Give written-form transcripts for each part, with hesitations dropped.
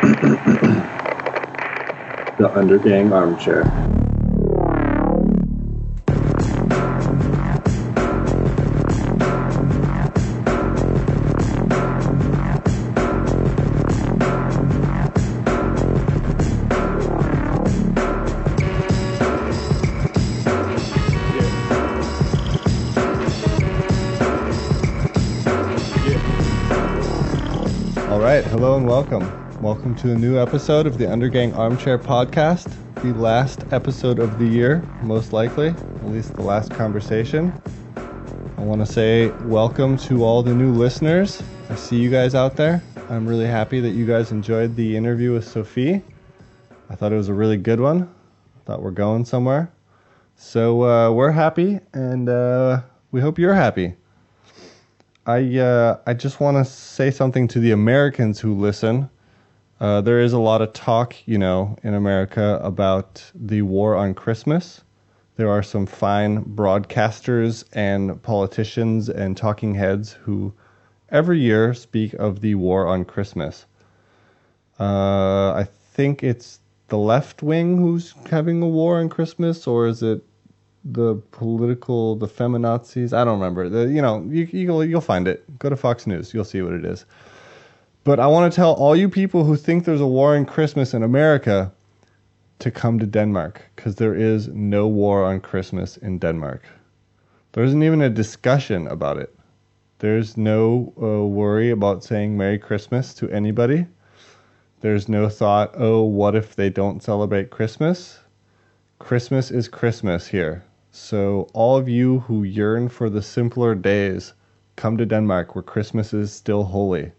The Undergang Armchair. Hello and welcome. Welcome to a new episode of the Undergang Armchair Podcast, the last episode of the year, most likely, at least the last conversation. I want to say welcome to all the new listeners. I see you guys out there. I'm really happy that you guys enjoyed the interview with Sophie. I thought it was a really good one. I thought we're going somewhere. So we're happy, and we hope you're happy. I just want to say something to the Americans who listen. There is a lot of talk, in America about the war on Christmas. There are some fine broadcasters and politicians and talking heads who every year speak of the war on Christmas. I think it's the left wing who's having a war on Christmas, or is it the feminazis? I don't remember. You'll find it. Go to Fox News. You'll see what it is. But I want to tell all you people who think there's a war on Christmas in America to come to Denmark, because there is no war on Christmas in Denmark. There isn't even a discussion about it. There's no worry about saying Merry Christmas to anybody. There's no thought, what if they don't celebrate Christmas? Christmas is Christmas here. So all of you who yearn for the simpler days, come to Denmark where Christmas is still holy.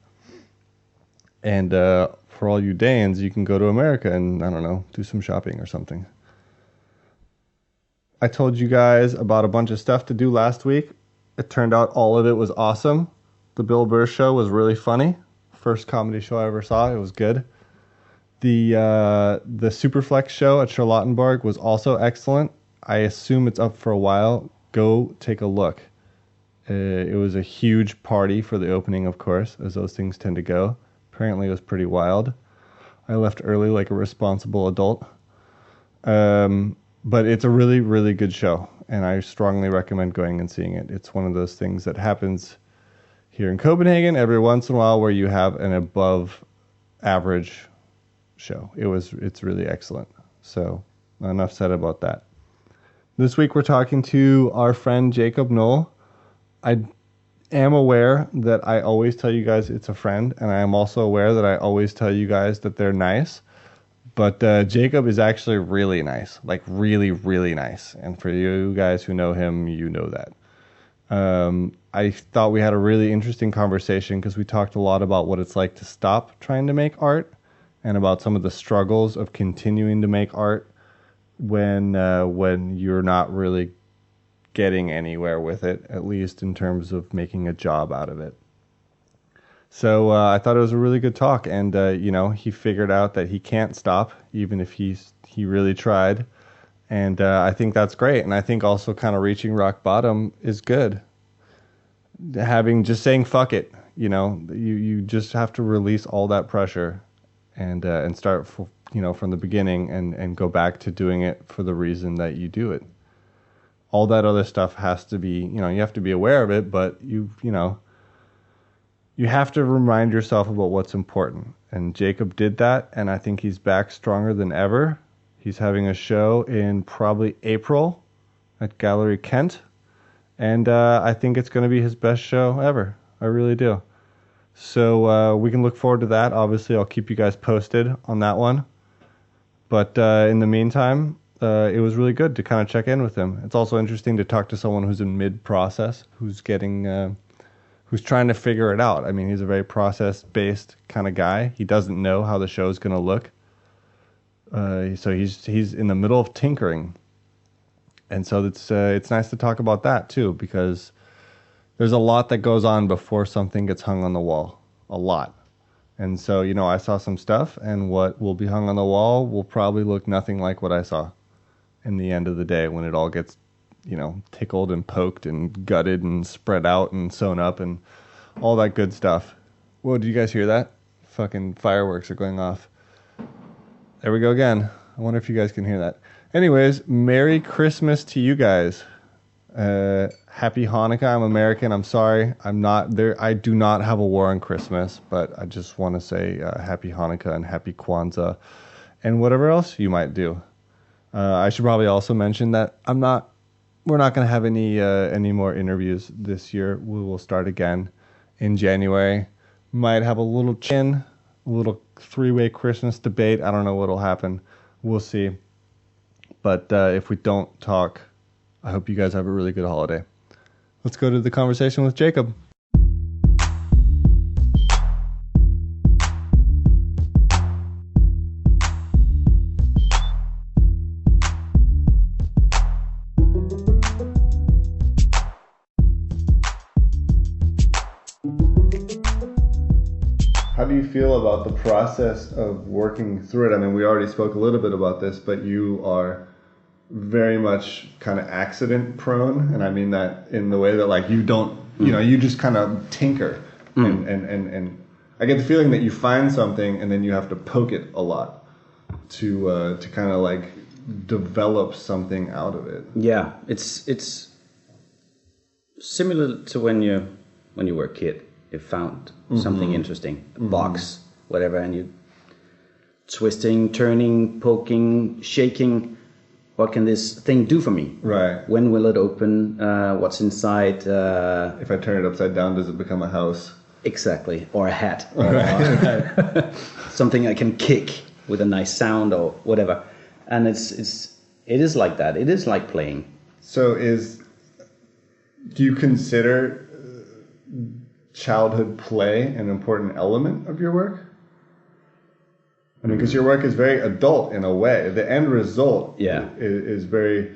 And for all you Danes, you can go to America and, do some shopping or something. I told you guys about a bunch of stuff to do last week. It turned out all of it was awesome. The Bill Burr show was really funny. First comedy show I ever saw. It was good. The Superflex show at Charlottenburg was also excellent. I assume it's up for a while. Go take a look. It was a huge party for the opening, of course, as those things tend to go. Apparently it was pretty wild. I left early like a responsible adult. But it's a really, really good show, and I strongly recommend going and seeing it. It's one of those things that happens here in Copenhagen every once in a while where you have an above average show. It's really excellent. So enough said about that. This week we're talking to our friend Jacob Noel. I am aware that I always tell you guys it's a friend, and I am also aware that I always tell you guys that they're nice. But Jacob is actually really nice, like really, really nice. And for you guys who know him, you know that. I thought we had a really interesting conversation because we talked a lot about what it's like to stop trying to make art, and about some of the struggles of continuing to make art when you're not really getting anywhere with it, at least in terms of making a job out of it. So I thought it was a really good talk, and he figured out that he can't stop, even if he really tried, and I think that's great. And I think also kind of reaching rock bottom is good. Just saying fuck it, you just have to release all that pressure and start from the beginning and go back to doing it for the reason that you do it. All that other stuff has to be, you have to be aware of it, but you have to remind yourself about what's important. And Jacob did that, and I think he's back stronger than ever. He's having a show in probably April at Gallery Kent, and I think it's going to be his best show ever. I really do. So we can look forward to that. Obviously, I'll keep you guys posted on that one. But in the meantime, it was really good to kind of check in with him. It's also interesting to talk to someone who's in mid-process, who's trying to figure it out. I mean, he's a very process-based kind of guy. He doesn't know how the show's going to look. So he's in the middle of tinkering. And so it's nice to talk about that, too, because there's a lot that goes on before something gets hung on the wall. A lot. And so, I saw some stuff, and what will be hung on the wall will probably look nothing like what I saw in the end of the day when it all gets, tickled and poked and gutted and spread out and sewn up and all that good stuff. Whoa, did you guys hear that? fucking fireworks are going off. There we go again. I wonder if you guys can hear that. Anyways, Merry Christmas to you guys. Happy Hanukkah. I'm American. I'm sorry. I'm not there. I do not have a war on Christmas, but I just want to say Happy Hanukkah and Happy Kwanzaa and whatever else you might do. I should probably also mention that we're not going to have any more interviews this year. We will start again in January. Might have a little three-way Christmas debate. I don't know what'll happen. We'll see. But if we don't talk, I hope you guys have a really good holiday. Let's go to the conversation with Jacob. How do you feel about the process of working through it? I mean, we already spoke a little bit about this, but you are very much kind of accident prone, and I mean that in the way that like you don't, you just kind of tinker, and I get the feeling that you find something and then you have to poke it a lot to kind of like develop something out of it. Yeah, it's similar to when you were a kid. You found something interesting, a box, whatever, and you twisting, turning, poking, shaking. What can this thing do for me? Right. When will it open? What's inside? If I turn it upside down, does it become a house? Exactly, or a hat, or Right. something I can kick with a nice sound or whatever. And it is like that. It is like playing. So do you consider childhood play an important element of your work? I mean, because your work is very adult in a way. The end result is very...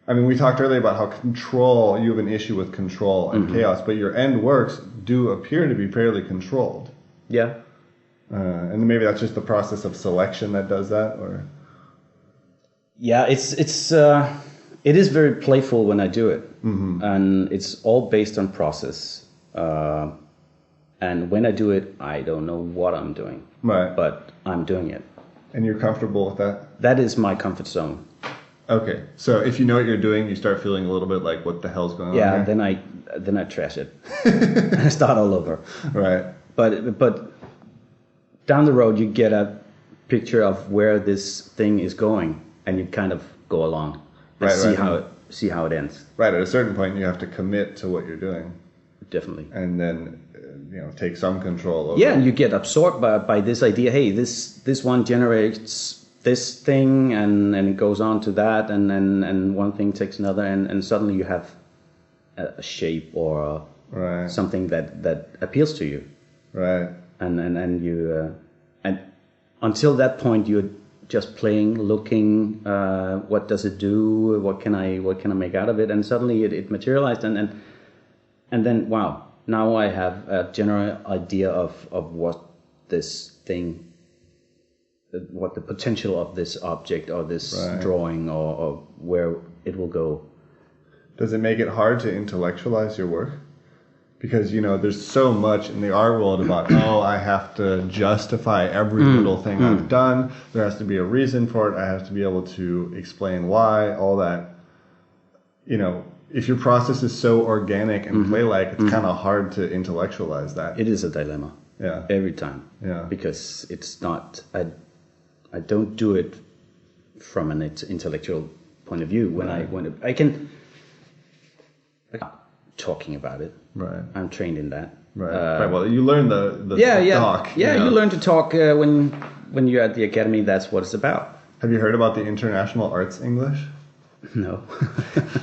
I mean, we talked earlier about how you have an issue with control and chaos, but your end works do appear to be fairly controlled. Yeah. And maybe that's just the process of selection that does that, or... Yeah, it is very playful when I do it. And it's all based on process. And when I do it, I don't know what I'm doing. Right. But I'm doing it. And you're comfortable with that? That is my comfort zone. Okay. So if you know what you're doing, you start feeling a little bit like, what the hell's going on here? Yeah, then I trash it. And I start all over. Right. But down the road, you get a picture of where this thing is going, and you kind of go along and see how it ends. Right. At a certain point, you have to commit to what you're doing. Definitely. And then, take some control over and you get absorbed by this idea. Hey, this one generates this thing, and it goes on to that, and one thing takes another, and suddenly you have a shape or something that appeals to you. Right. And you and until that point you're just playing, looking, what does it do? What can I make out of it? And suddenly it materialized, and then, wow, now I have a general idea of what this thing, what the potential of this object or this drawing or where it will go. Does it make it hard to intellectualize your work? Because, there's so much in the art world about, I have to justify every little thing I've done. There has to be a reason for it. I have to be able to explain why, all that. If your process is so organic and play-like, it's kind of hard to intellectualize that. It is a dilemma. Yeah. Every time. Yeah. Because it's not... I don't do it from an intellectual point of view. When I can... talking about it. Right. I'm trained in that. Right. Well, you learn the talk. Yeah, you learn to talk when you're at the academy. That's what it's about. Have you heard about the International Arts English? No.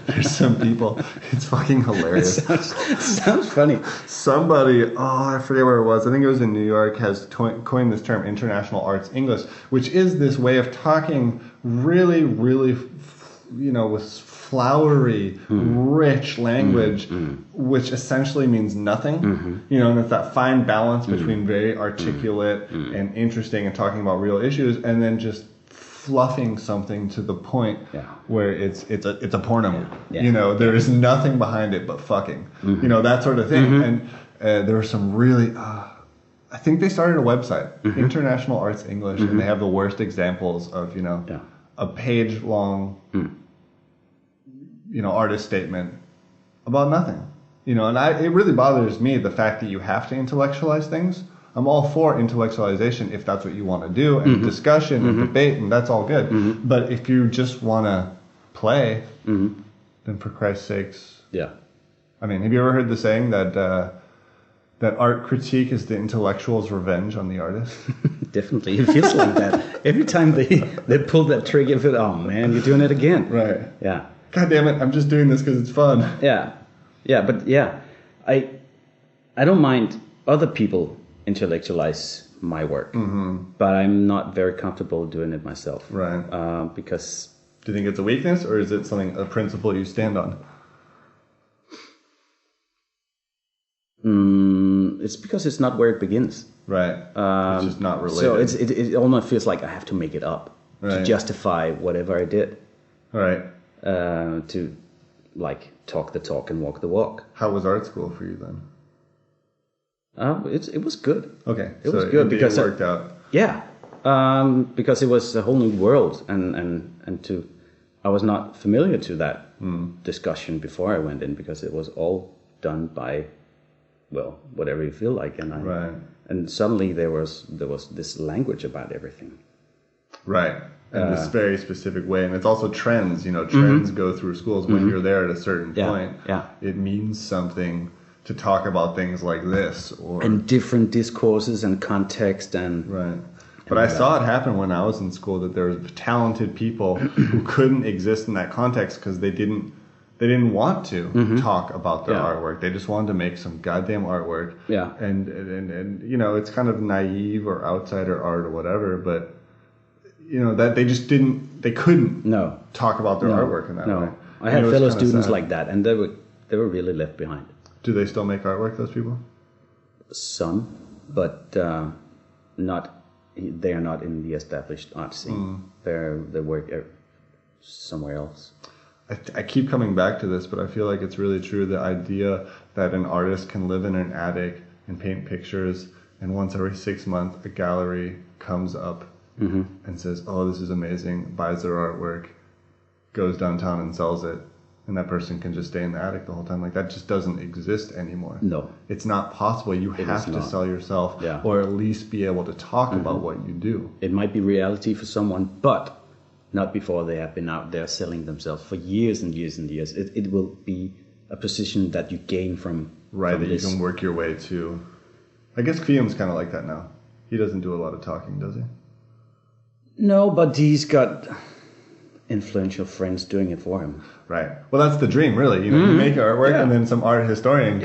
There's some people. It's fucking hilarious. It sounds funny. Somebody, I forget where it was. I think it was in New York, has coined this term, International Arts English, which is this way of talking really, really, with flowery, rich language, which essentially means nothing. And it's that fine balance between very articulate and interesting and talking about real issues, and then just fluffing something to the point where it's a porno. There is nothing behind it but fucking. That sort of thing. And there were some really I think they started a website, International Arts English, and they have the worst examples of, a page-long, artist statement about nothing. It really bothers me, the fact that you have to intellectualize things. I'm all for intellectualization if that's what you want to do, and discussion and debate, and that's all good. But if you just want to play, then for Christ's sakes... Yeah. I mean, have you ever heard the saying that that art critique is the intellectual's revenge on the artist? Definitely. It feels like that. Every time they pull that trigger, you feel, oh man, you're doing it again. Right. Yeah. God damn it, I'm just doing this because it's fun. Yeah. Yeah, but yeah, I don't mind other people intellectualize my work, but I'm not very comfortable doing it myself. Right. Because... Do you think it's a weakness, or is it a principle you stand on? It's because it's not where it begins. Right. It's just not related. So it almost feels like I have to make it up to justify whatever I did. Right. To talk the talk and walk the walk. How was art school for you then? It was good. Okay. It was good because it worked out. Yeah. Because it was a whole new world, and I was not familiar to that discussion before I went in, because it was all done by, whatever you feel like, and suddenly there was this language about everything. Right. In this very specific way, and it's also trends. Trends go through schools when you're there at a certain point. Yeah. It means something to talk about things like this, and different discourses and context and right. But I saw it happen when I was in school, that there was talented people who couldn't exist in that context because they didn't want to talk about their artwork. They just wanted to make some goddamn artwork. Yeah. And it's kind of naive or outsider art or whatever, but that they couldn't talk about their artwork in that way. I had fellow students like that, and they were really left behind. Do they still make artwork, those people? Some, but not. They are not in the established art scene. They work somewhere else. I keep coming back to this, but I feel like it's really true. The idea that an artist can live in an attic and paint pictures, and once every 6 months a gallery comes up and says, "Oh, this is amazing," buys their artwork, goes downtown and sells it, and that person can just stay in the attic the whole time. Like, that just doesn't exist anymore. No. It's not possible. You have to sell yourself, or at least be able to talk about what you do. It might be reality for someone, but not before they have been out there selling themselves for years and years and years. It will be a position that you gain from that this. You can work your way to. I guess Fium's kind of like that now. He doesn't do a lot of talking, does he? No, but he's got influential friends doing it for him. Right. Well, that's the dream, really. You make artwork, and then some art historian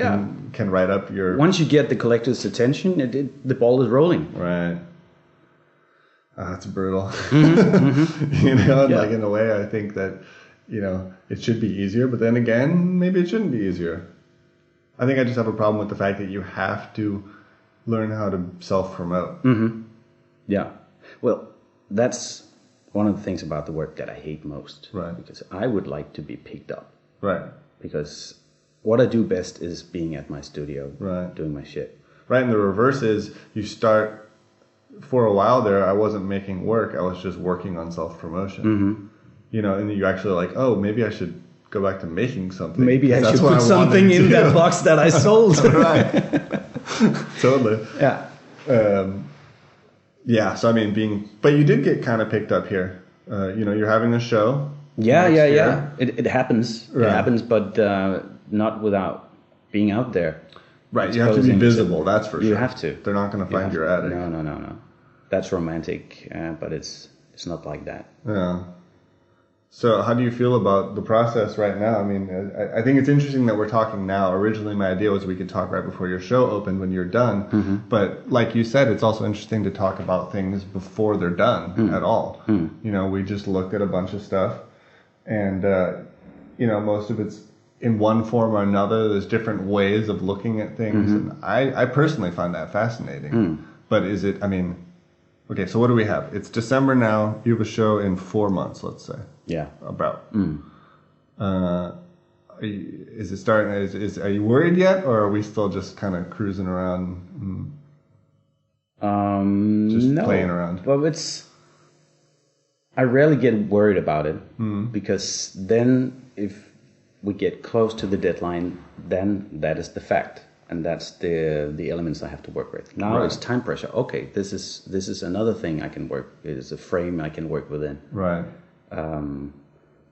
can write up your... Once you get the collector's attention, the ball is rolling. Right. That's brutal. Like, in a way, I think that, it should be easier, but then again, maybe it shouldn't be easier. I think I just have a problem with the fact that you have to learn how to self-promote. Yeah. Well, that's one of the things about the work that I hate most. Right. Because I would like to be picked up. Right. Because what I do best is being at my studio, doing my shit. Right, and the reverse is you start... For a while there, I wasn't making work. I was just working on self-promotion. And you actually like, oh, maybe I should go back to making something. Maybe I should put something in that box that I sold. Right. Totally. Yeah. Yeah, so I mean, but you did get kind of picked up here. You're having a show. Yeah. It happens. Right. It happens, but not without being out there. Right, you have to be visible, that's for sure. You have to. They're not going to find your attic. No. That's romantic, but it's not like that. Yeah. So how do you feel about the process right now? I mean, I think it's interesting that we're talking now. Originally, my idea was we could talk right before your show opened when you're done. But like you said, it's also interesting to talk about things before they're done at all. We just looked at a bunch of stuff, and, most of it's in one form or another. There's different ways of looking at things. And I personally find that fascinating. But is it, okay, so what do we have? It's December now. You have a show in 4 months, let's say. Yeah. About. Is it starting? Are you worried yet, or are we still just kind of cruising around? Just No, playing around. but I rarely get worried about it because then if we get close to the deadline, then that is the fact, and that's the elements I have to work with. Now Right. it's time pressure. Okay, this is another thing I can work. It's a frame I can work within. Right.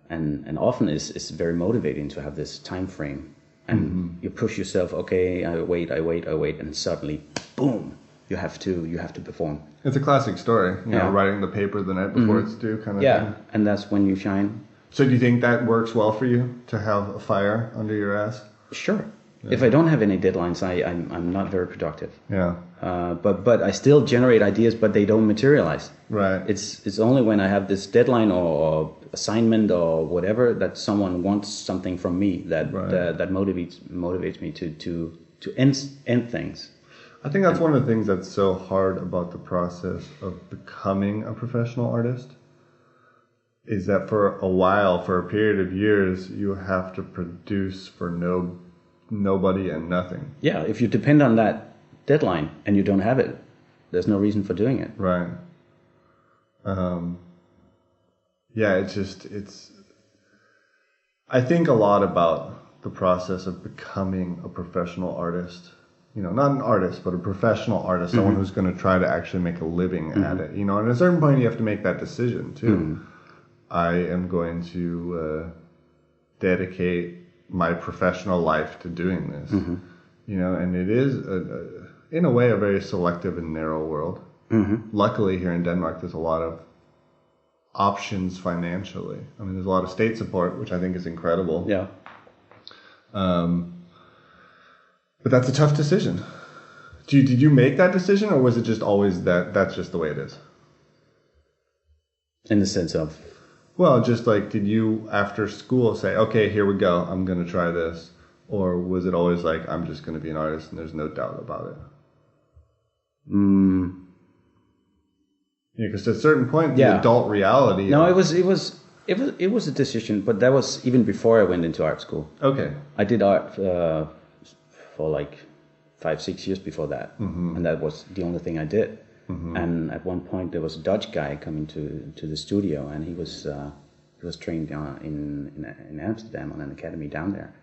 And often it's very motivating to have this time frame, and you push yourself. Okay, I wait, and suddenly, boom, you have to perform. It's a classic story. You know, Yeah. writing the paper the night before it's due, kind of Yeah, thing. and that's when you shine. So do you think that works well for you to have a fire under your ass? Sure. If I don't have any deadlines, I'm not very productive. Yeah. But I still generate ideas, but they don't materialize. Right. It's only when I have this deadline or assignment or whatever that someone wants something from me that Right. that motivates me to end things. I think that's one of the things that's so hard about the process of becoming a professional artist is that for a while, for a period of years, you have to produce for nobody and nothing. Yeah, if you depend on that deadline and you don't have it, there's no reason for doing it. Right. Yeah, I think a lot about the process of becoming a professional artist. You know, not an artist, but a professional artist, someone who's going to try to actually make a living at it. You know, and at a certain point, you have to make that decision too. I am going to dedicate my professional life to doing this. You know, and it is, in a way, a very selective and narrow world. Luckily, here in Denmark, there's a lot of options financially. I mean, there's a lot of state support, which I think is incredible. Yeah. But that's a tough decision. Did you make that decision, or was it just always that's just the way it is? In the sense of, Well, just like, did you, after school, say, okay, here we go, I'm going to try this? Or was it always like, I'm just going to be an artist and there's no doubt about it? Yeah, because at a certain point, the adult reality... No, it was a decision, but that was even before I went into art school. Okay. I did art for like 5-6 years before that, and that was the only thing I did. And at one point, there was a Dutch guy coming to the studio, and he was trained in Amsterdam on an academy down there.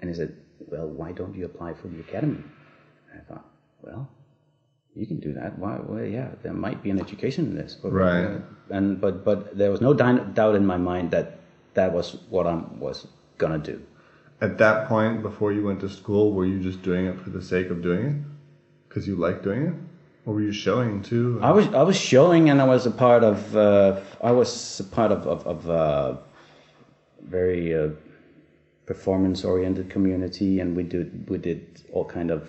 And he said, "Well, why don't you apply for the academy?" And I thought, well, you can do that. Why? Well, yeah, there might be an education in this. But, Right. But there was no doubt in my mind that was what I was gonna do. At that point, before you went to school, were you just doing it for the sake of doing it? Because you liked doing it? Or were you showing too? I was showing, and I was a part of very performance-oriented community, and we did all kind of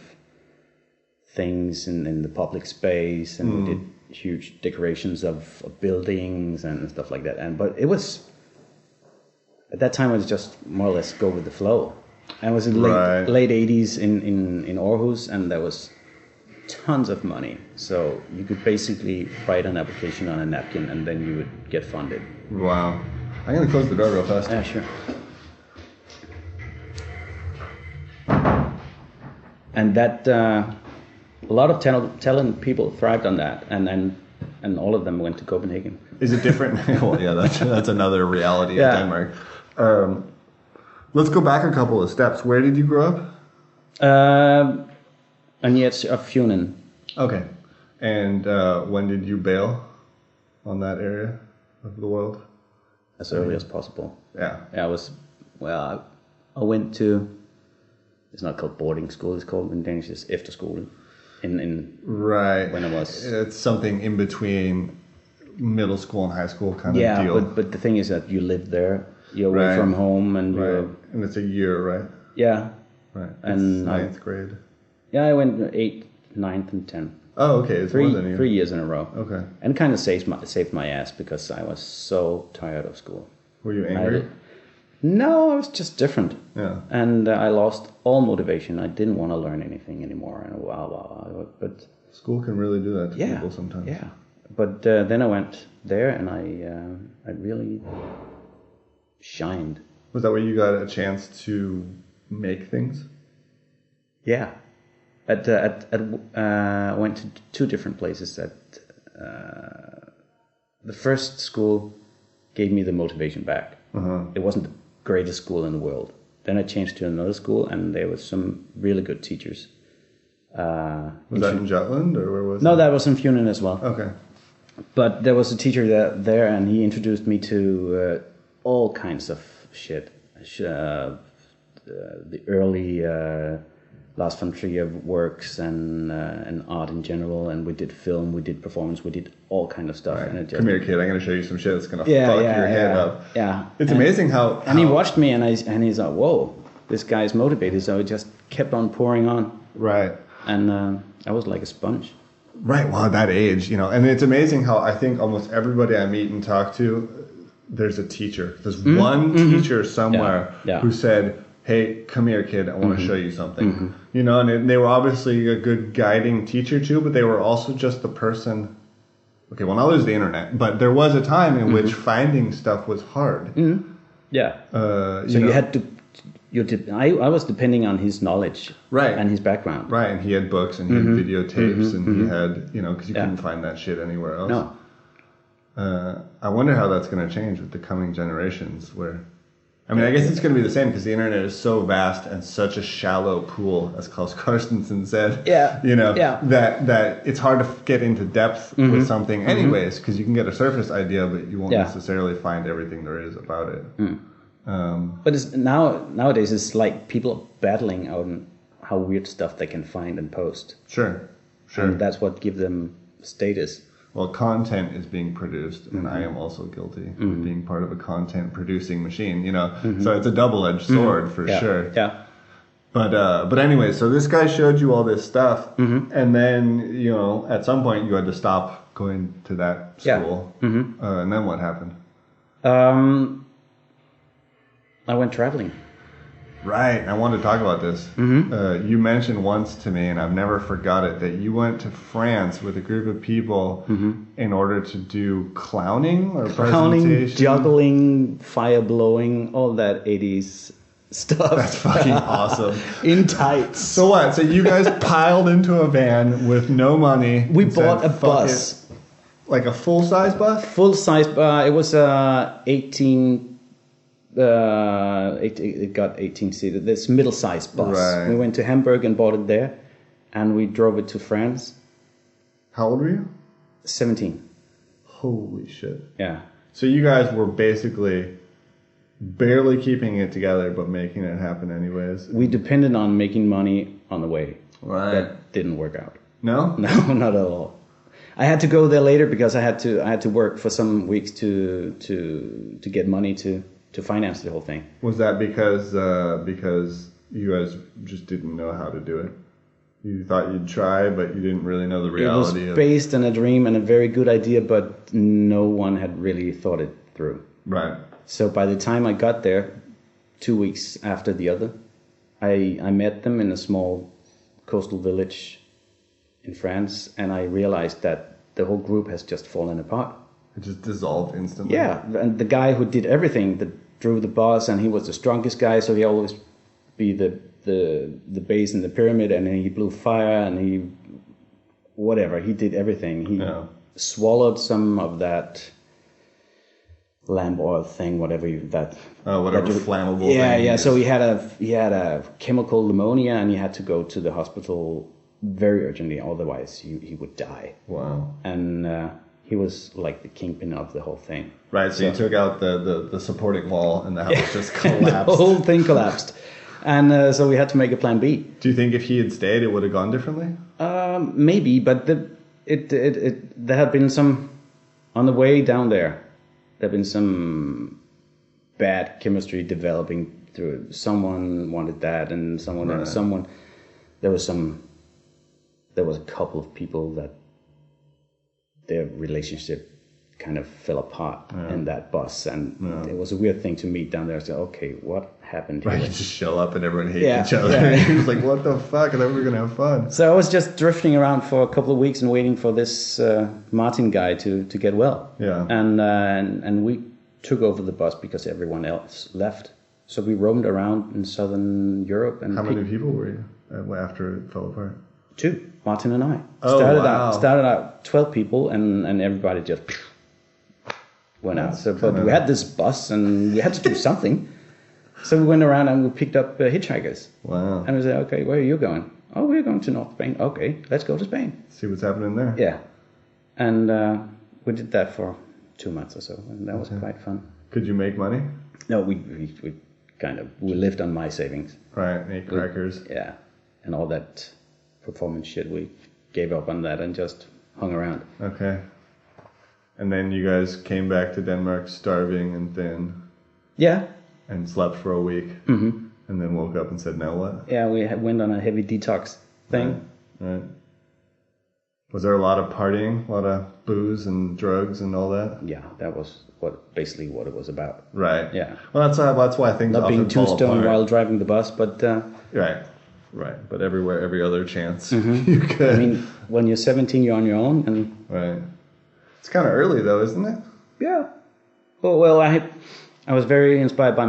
things in the public space, and we did huge decorations of buildings and stuff like that. But it was at that time it was just more or less go with the flow. And it was in late 80s in Aarhus, and there was tons of money, so you could basically write an application on a napkin, and then you would get funded. Wow. I'm going to close the door real fast. Yeah, sure. And that a lot of talented people thrived on that, and all of them went to Copenhagen. Is it different? Well, yeah, that's another reality of Denmark. Let's go back a couple of steps. Where did you grow up? And yet of Funen. Okay. And when did you bail on that area of the world? As early as possible. Yeah. I went to, it's not called boarding school, it's called in Danish it's efterskole. Right. When I was... It's something in between middle school and high school kind of deal. Yeah, but the thing is that you live there, you're away from home, and and it's a year, right? Yeah. Right. And ninth grade. Yeah, I went 8th, 9th, and 10th. Oh, okay. It's more than a year. 3 years in a row. Okay. And kind of saved my ass because I was so tired of school. Were you angry? No, I was just different. Yeah. And I lost all motivation. I didn't want to learn anything anymore. And but school can really do that to people sometimes. Yeah. But then I went there, and I really shined. Was that where you got a chance to make things? Yeah. went to two different places. The first school gave me the motivation back. It wasn't the greatest school in the world. Then I changed to another school, and there was some really good teachers. Was that in Jutland, or where was it? No, that was in Funen as well. Okay. But there was a teacher there, and he introduced me to all kinds of shit. The early last frontier works and art in general, and we did film, we did performance, we did all kind of stuff. Right. And it just, Come here, kid. I'm going to show you some shit that's going to fuck your head up. Yeah, It's amazing how. And he watched me, and he's like, "Whoa, this guy's motivated." So it just kept on pouring on. Right. And I was like a sponge. Right. Well, at that age, and it's amazing how I think almost everybody I meet and talk to, there's a teacher. There's one teacher somewhere who said, "Hey, come here, kid. I want to show you something." And they were obviously a good guiding teacher too, but they were also just the person. Okay, well now there's the internet, but there was a time in which finding stuff was hard. Yeah. So you had to. I was depending on his knowledge, right, and his background, right. And he had books, and he had videotapes, and he had, because you couldn't find that shit anywhere else. No. I wonder how that's going to change with the coming generations. I guess it's going to be the same because the internet is so vast and such a shallow pool, as Klaus Carstensen said. Yeah. That it's hard to get into depth with something, anyways, because you can get a surface idea, but you won't necessarily find everything there is about it. But nowadays it's like people battling on how weird stuff they can find and post. Sure. And that's what gives them status. Well, content is being produced, and I am also guilty of being part of a content producing machine. So it's a double-edged sword for sure. Yeah. But anyway, so this guy showed you all this stuff, and then at some point you had to stop going to that school. And then what happened? I went traveling. Right, I wanted to talk about this. You mentioned once to me, and I've never forgot it, that you went to France with a group of people in order to do clowning or presentation. Juggling, fire blowing, all that 80s stuff. That's fucking awesome. In tights. So what? So you guys piled into a van with no money. We bought a bus. Like a full-size bus? Full-size bus. It was 18... it got 18 seater. This middle-sized bus. Right. We went to Hamburg and bought it there, and we drove it to France. How old were you? 17. Holy shit. Yeah. So you guys were basically barely keeping it together, but making it happen anyways. We depended on making money on the way. Right. That didn't work out. No? No, not at all. I had to go there later because I had to work for some weeks to get money to finance the whole thing. Was that because you guys just didn't know how to do it? You thought you'd try, but you didn't really know the reality. It was based on a dream and a very good idea, but no one had really thought it through. Right. So by the time I got there, 2 weeks after the other, I met them in a small coastal village in France, and I realized that the whole group has just fallen apart. It just dissolved instantly. Yeah, and the guy who did everything, that drew the bus, and he was the strongest guy, so he always be the base in the pyramid, and then he blew fire, and he did everything. He swallowed some of that lamp oil thing, whatever flammable thing. Yeah. So he had a chemical pneumonia, and he had to go to the hospital very urgently, otherwise he would die. Wow. And he was like the kingpin of the whole thing. Right, so you took out the supporting wall, and the house just collapsed. The whole thing collapsed. And so we had to make a plan B. Do you think if he had stayed, it would have gone differently? Maybe, but there had been some, on the way down there had been some bad chemistry developing through. Someone wanted that, and someone, there was a couple of people that their relationship kind of fell apart in that bus, and it was a weird thing to meet down there. So, okay, what happened here? Right, you just show up and everyone hates each other. Yeah. He was like, what the fuck? I thought we were going to have fun. So I was just drifting around for a couple of weeks and waiting for this Martin guy to get well. Yeah. And we took over the bus because everyone else left. So we roamed around in southern Europe. And how many people were you after it fell apart? 2, Martin and I. Oh, wow. Started out 12 people, and everybody just went out. So, but we had this bus, and we had to do something. So we went around and we picked up hitchhikers. Wow. And we said, okay, where are you going? Oh, we're going to North Spain. Okay, let's go to Spain. See what's happening there. Yeah. And we did that for 2 months or so, and that was quite fun. Could you make money? No, we lived on my savings. Right, ate crackers. Yeah. And all that performance shit, we gave up on that and just hung around. Okay. And then you guys came back to Denmark starving and thin. Yeah. And slept for a week. Mm-hmm. And then woke up and said, now what? Yeah, we went on a heavy detox thing. Right. Was there a lot of partying, a lot of booze and drugs and all that? Yeah, that was basically what it was about. Right. Yeah. Well, that's why things Not often being too fall stoned apart. while driving the bus, but... Right. But every other chance Mm-hmm. you could. I mean, when you're 17, you're on your own, and... Right. It's kind of early, though, isn't it? Yeah. Well, I was very inspired by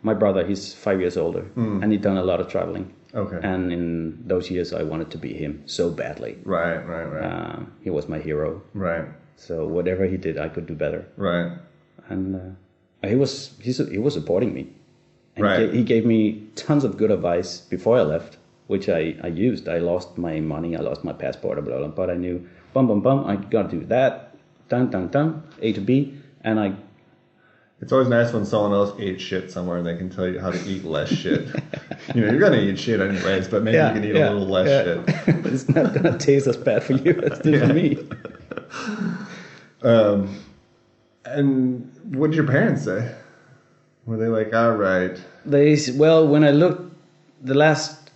my brother. He's 5 years older, and he'd done a lot of traveling. Okay. And in those years, I wanted to be him so badly. Right. He was my hero. Right. So whatever he did, I could do better. Right. And he was supporting me. And Right. he gave me tons of good advice before I left, which I used. I lost my money, I lost my passport, blah, blah, but I knew, I got to do that, dun, A to B, and I... It's always nice when someone else ate shit somewhere and they can tell you how to eat less shit. You're going to eat shit anyways, but maybe you can eat a little less shit. But it's not going to taste as bad for you as it did for me. And what did your parents say? Were they like, all right? When I looked, the last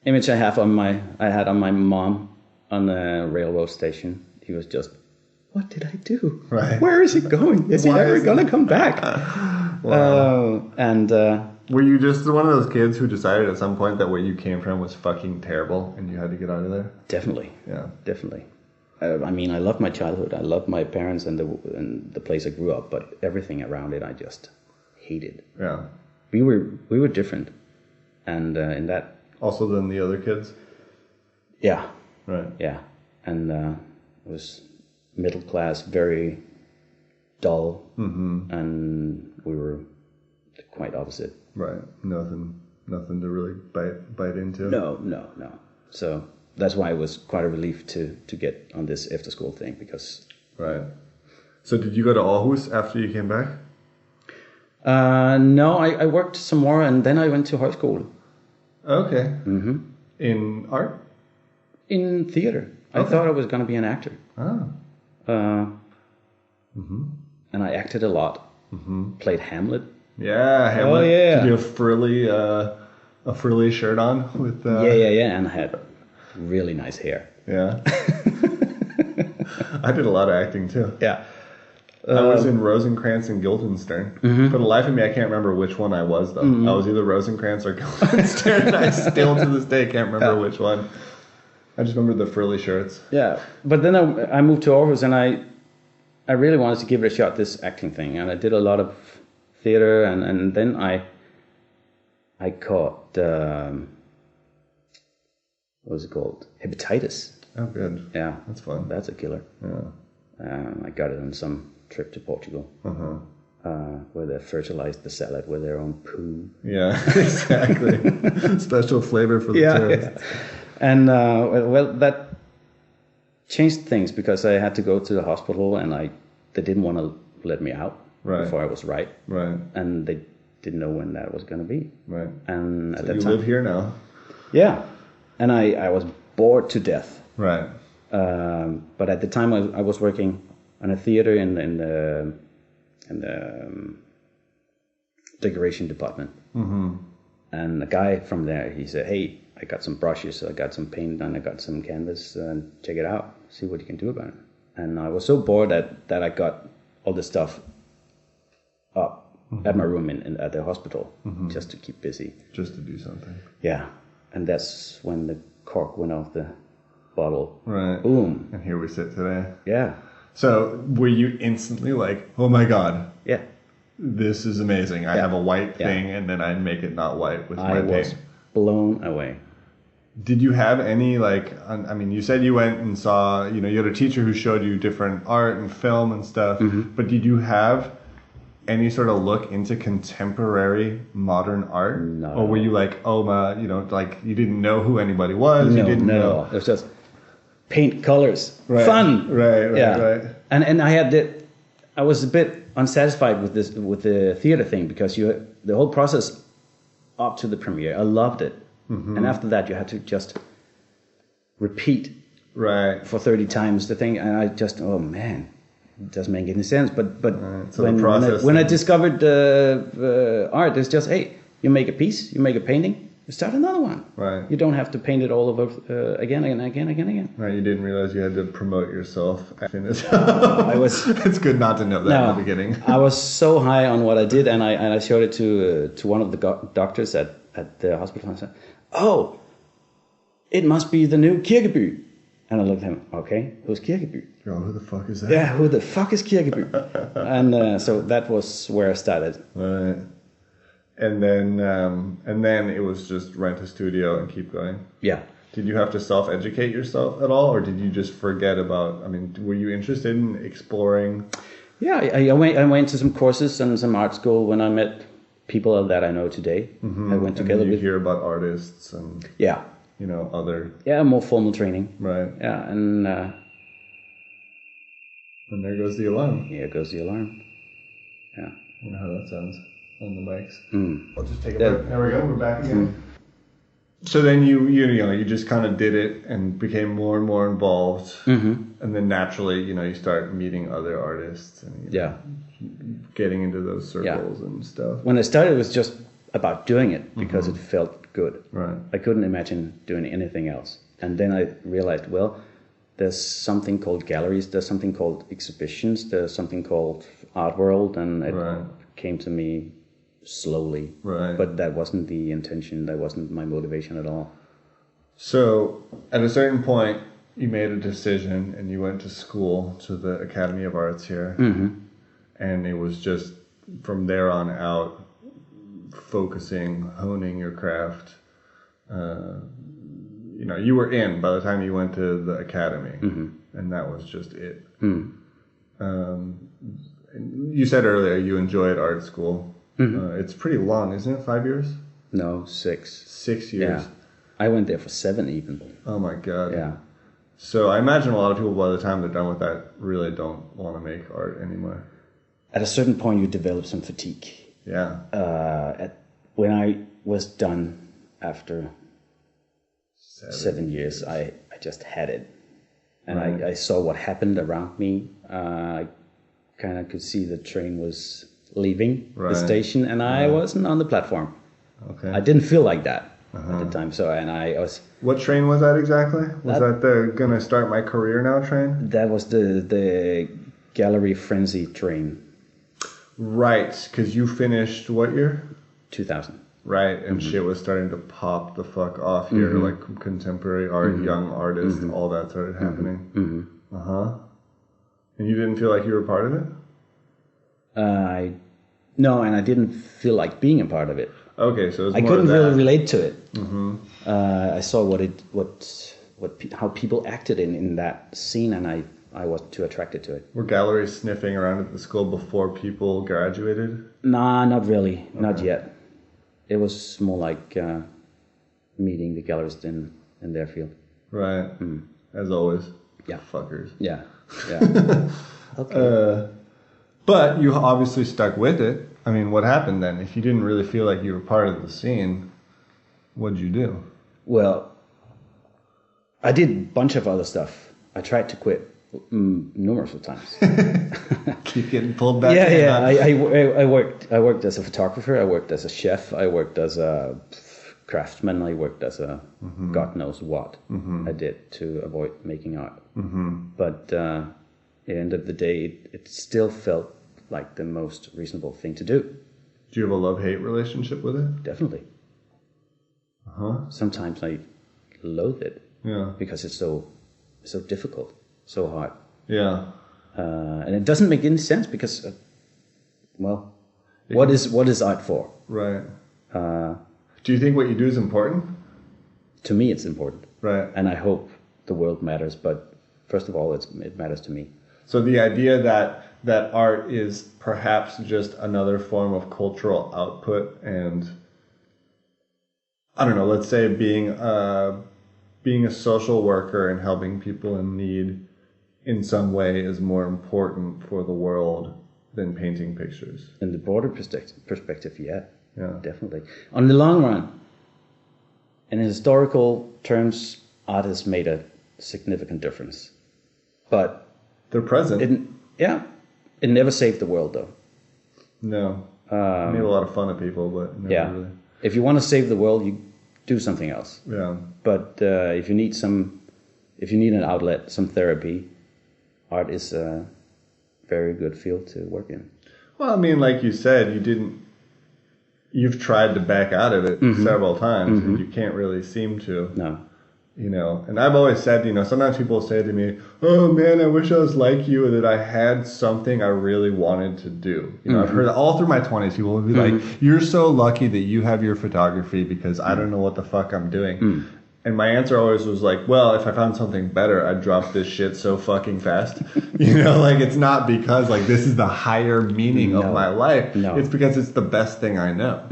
image I had on my mom on the railroad station, he was just, what did I do? Right. Where is he going? Is he ever going to come back? Wow. Were you just one of those kids who decided at some point that where you came from was fucking terrible and you had to get out of there? Definitely. Yeah. Definitely. I mean, I loved my childhood. I loved my parents and the place I grew up, but everything around it I just hated. Yeah. We were different, and in that. Also than the other kids. Yeah. Right. Yeah, and it was middle class, very dull, and we were quite opposite. Right. Nothing to really bite into. No. So that's why it was quite a relief to get on this after school thing, because. Right. So did you go to Aarhus after you came back? No, I worked some more, and then I went to high school. Okay. Mm-hmm. In art? In theater. Okay. I thought I was going to be an actor. Oh. And I acted a lot. Mm-hmm. Played Hamlet. Yeah, Hamlet. Oh, yeah. Did you have a frilly shirt on with? Yeah, and I had really nice hair. Yeah. I did a lot of acting too. Yeah. I was in Rosencrantz and Guildenstern. Mm-hmm. For the life of me, I can't remember which one I was, though. Mm-hmm. I was either Rosencrantz or Guildenstern. I still, to this day, can't remember which one. I just remember the frilly shirts. Yeah, but then I moved to Aarhus, and I really wanted to give it a shot, this acting thing. And I did a lot of theater, and then I caught, what was it called? Hepatitis. Oh, good. Yeah. That's fun. That's a killer. Yeah. I got it on some trip to Portugal, where they fertilized the salad with their own poo. Yeah, exactly. Special flavor for the tourists. Yeah. And that changed things, because I had to go to the hospital, and they didn't want to let me out before I was right. Right. And they didn't know when that was going to be. Right. And so at that you time, live here now. Yeah. And I was bored to death. Right. But at the time, I was working on a theater in the decoration department. Mm-hmm. And a guy from there, he said, "Hey, I got some brushes, I got some paint, and I got some canvas. Check it out. See what you can do about it." And I was so bored that I got all this stuff up at my room at the hospital, just to keep busy. Just to do something. Yeah. And that's when the cork went off the bottle. Right. Boom. And here we sit today. Yeah. So were you instantly like, oh my God. Yeah. This is amazing. I have a white thing, and then I make it not white with my paint. I was blown away. Did you have any, like, I mean, you said you went and saw, you had a teacher who showed you different art and film and stuff, but did you have any sort of look into contemporary modern art? No. Or were you like, like you didn't know who anybody was? You didn't know. It was just paint colors, Right. fun. Right. And I was a bit unsatisfied with the theater thing because the whole process up to the premiere, I loved it. And after that, you had to just repeat for 30 times the thing, and I just, oh man, it doesn't make any sense. But so when I discovered art, it's just, hey, you make a piece, you make a painting, you start another one. Right. You don't have to paint it all over again and again. Right. You didn't realize you had to promote yourself. It's good not to know that in the beginning. I was so high on what I did, and I showed it to one of the doctors at the hospital. And I said, "Oh, it must be the new Kirkeby." And I looked at him. Okay, who's Kirkeby? Oh, who the fuck is that? Yeah, who the fuck is Kirkeby? And so that was where I started. Right. And then it was just rent a studio and keep going. Yeah. Did you have to self-educate yourself at all, or did you just forget about? I mean, were you interested in exploring? Yeah, I went to some courses and some art school when I met people that I know today. I went together and with. You hear about artists and other. Yeah, more formal training. Right. Yeah, and there goes the alarm. Here goes the alarm. Yeah. I wonder how that sounds on the mics. Mm. I'll just take a break. There we go. We're back again. So then you just kind of did it and became more and more involved, and then naturally you start meeting other artists and getting into those circles and stuff. When I started, it was just about doing it because it felt good. Right. I couldn't imagine doing anything else. And then I realized, well, there's something called galleries, there's something called exhibitions, there's something called art world, and it came to me slowly. Right. But that wasn't the intention, that wasn't my motivation at all. So at a certain point, you made a decision and you went to school, to the Academy of Arts here. And it was just from there on out, focusing, honing your craft. You were in by the time you went to the academy, and that was just it. You said earlier you enjoyed art school. It's pretty long, isn't it? 5 years? No, 6. 6 years. Yeah. I went there for 7 even. Oh my God. Yeah. So I imagine a lot of people by the time they're done with that really don't want to make art anymore. At a certain point, you develop some fatigue. Yeah. When I was done after 7 years, I just had it. And I saw what happened around me. I kind of could see the train was leaving the station, and I wasn't on the platform. Okay. I didn't feel like that at the time. So, and I was... What train was that exactly? Was that the gonna start my career now train? That was the Gallery Frenzy train. Right, because you finished what year? 2000. Right, and shit was starting to pop the fuck off here, like contemporary art, young artists, all that started happening. And you didn't feel like you were part of it? No, and I didn't feel like being a part of it. Okay, so it was I more couldn't of that. really relate to it. I saw how people acted in that scene, and I wasn't too attracted to it. Were galleries sniffing around at the school before people graduated? Nah, not really, not yet. It was more like meeting the gallerists in their field. Right, as always. Yeah. Fuckers. Yeah. Okay. But you obviously stuck with it. I mean, what happened then? If you didn't really feel like you were part of the scene, what'd you do? Well, I did a bunch of other stuff. I tried to quit numerous of times. Keep getting pulled back. Yeah. I worked as a photographer. I worked as a chef. I worked as a craftsman. I worked as a God knows what I did to avoid making art. But at the end of the day, it still felt like the most reasonable thing to do. Do you have a love-hate relationship with it? Definitely. Sometimes I loathe it. Yeah. Because it's so difficult, so hard. Yeah. And it doesn't make any sense because, what is art for? Right. Do you think what you do is important? to me, it's important. Right. And I hope the world matters, but first of all, it matters to me. So the idea that art is perhaps just another form of cultural output, and I don't know, let's say being a social worker and helping people in need in some way is more important for the world than painting pictures. In the broader perspective, yeah, Yeah. definitely. On the long run, in historical terms, art has made a significant difference. But They're present. it never saved the world, though. No. It made a lot of fun of people, but never really. If you want to save the world, you do something else. Yeah. But if you need an outlet, some therapy, art is a very good field to work in. Well, I mean, like you said, you've tried to back out of it several times, and you can't really seem to. No. You know, and I've always said, sometimes people say to me, oh man, I wish I was like you, that I had something I really wanted to do. I've heard all through my 20s, people will be like, you're so lucky that you have your photography because I don't know what the fuck I'm doing. And my answer always was like, well, if I found something better, I'd drop this shit so fucking fast. It's not because this is the higher meaning of my life. No. It's because it's the best thing I know.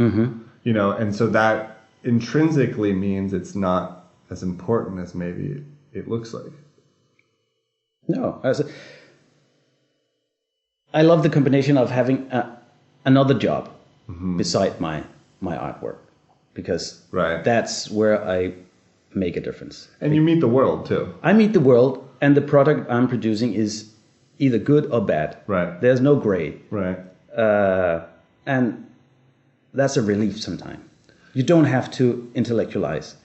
And so that intrinsically means it's not as important as maybe it looks like. No. I love the combination of having another job beside my artwork, because that's where I make a difference. And you meet the world too. I meet the world, and the product I'm producing is either good or bad. Right. There's no gray. Right. And that's a relief sometimes. You don't have to intellectualize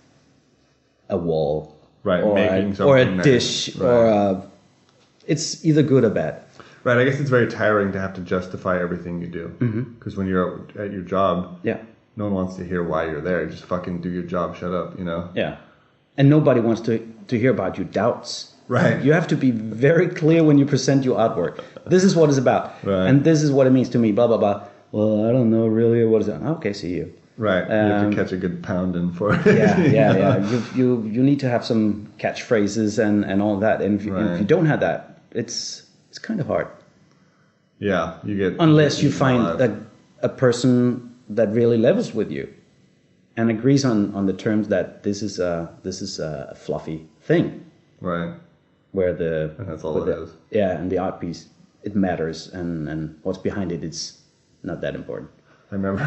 a wall, right? Or a dish, or it's either good or bad. Right. I guess it's very tiring to have to justify everything you do, because when you're at your job, no one wants to hear why you're there. Just fucking do your job. Shut up. Yeah. And nobody wants to hear about your doubts. Right. You have to be very clear when you present your artwork. This is what it's about, and this is what it means to me. Blah blah blah. Well, I don't know really what is it. Okay, see you. Right, you have to catch a good pounding for it. Yeah. You need to have some catchphrases and all that. And if you don't have that, it's kind of hard. Yeah, you get unless you find a person that really levels with you and agrees on the terms that this is a fluffy thing. Right. Where and that's all it is. Yeah, and the art piece, it matters, and what's behind it is not that important. I remember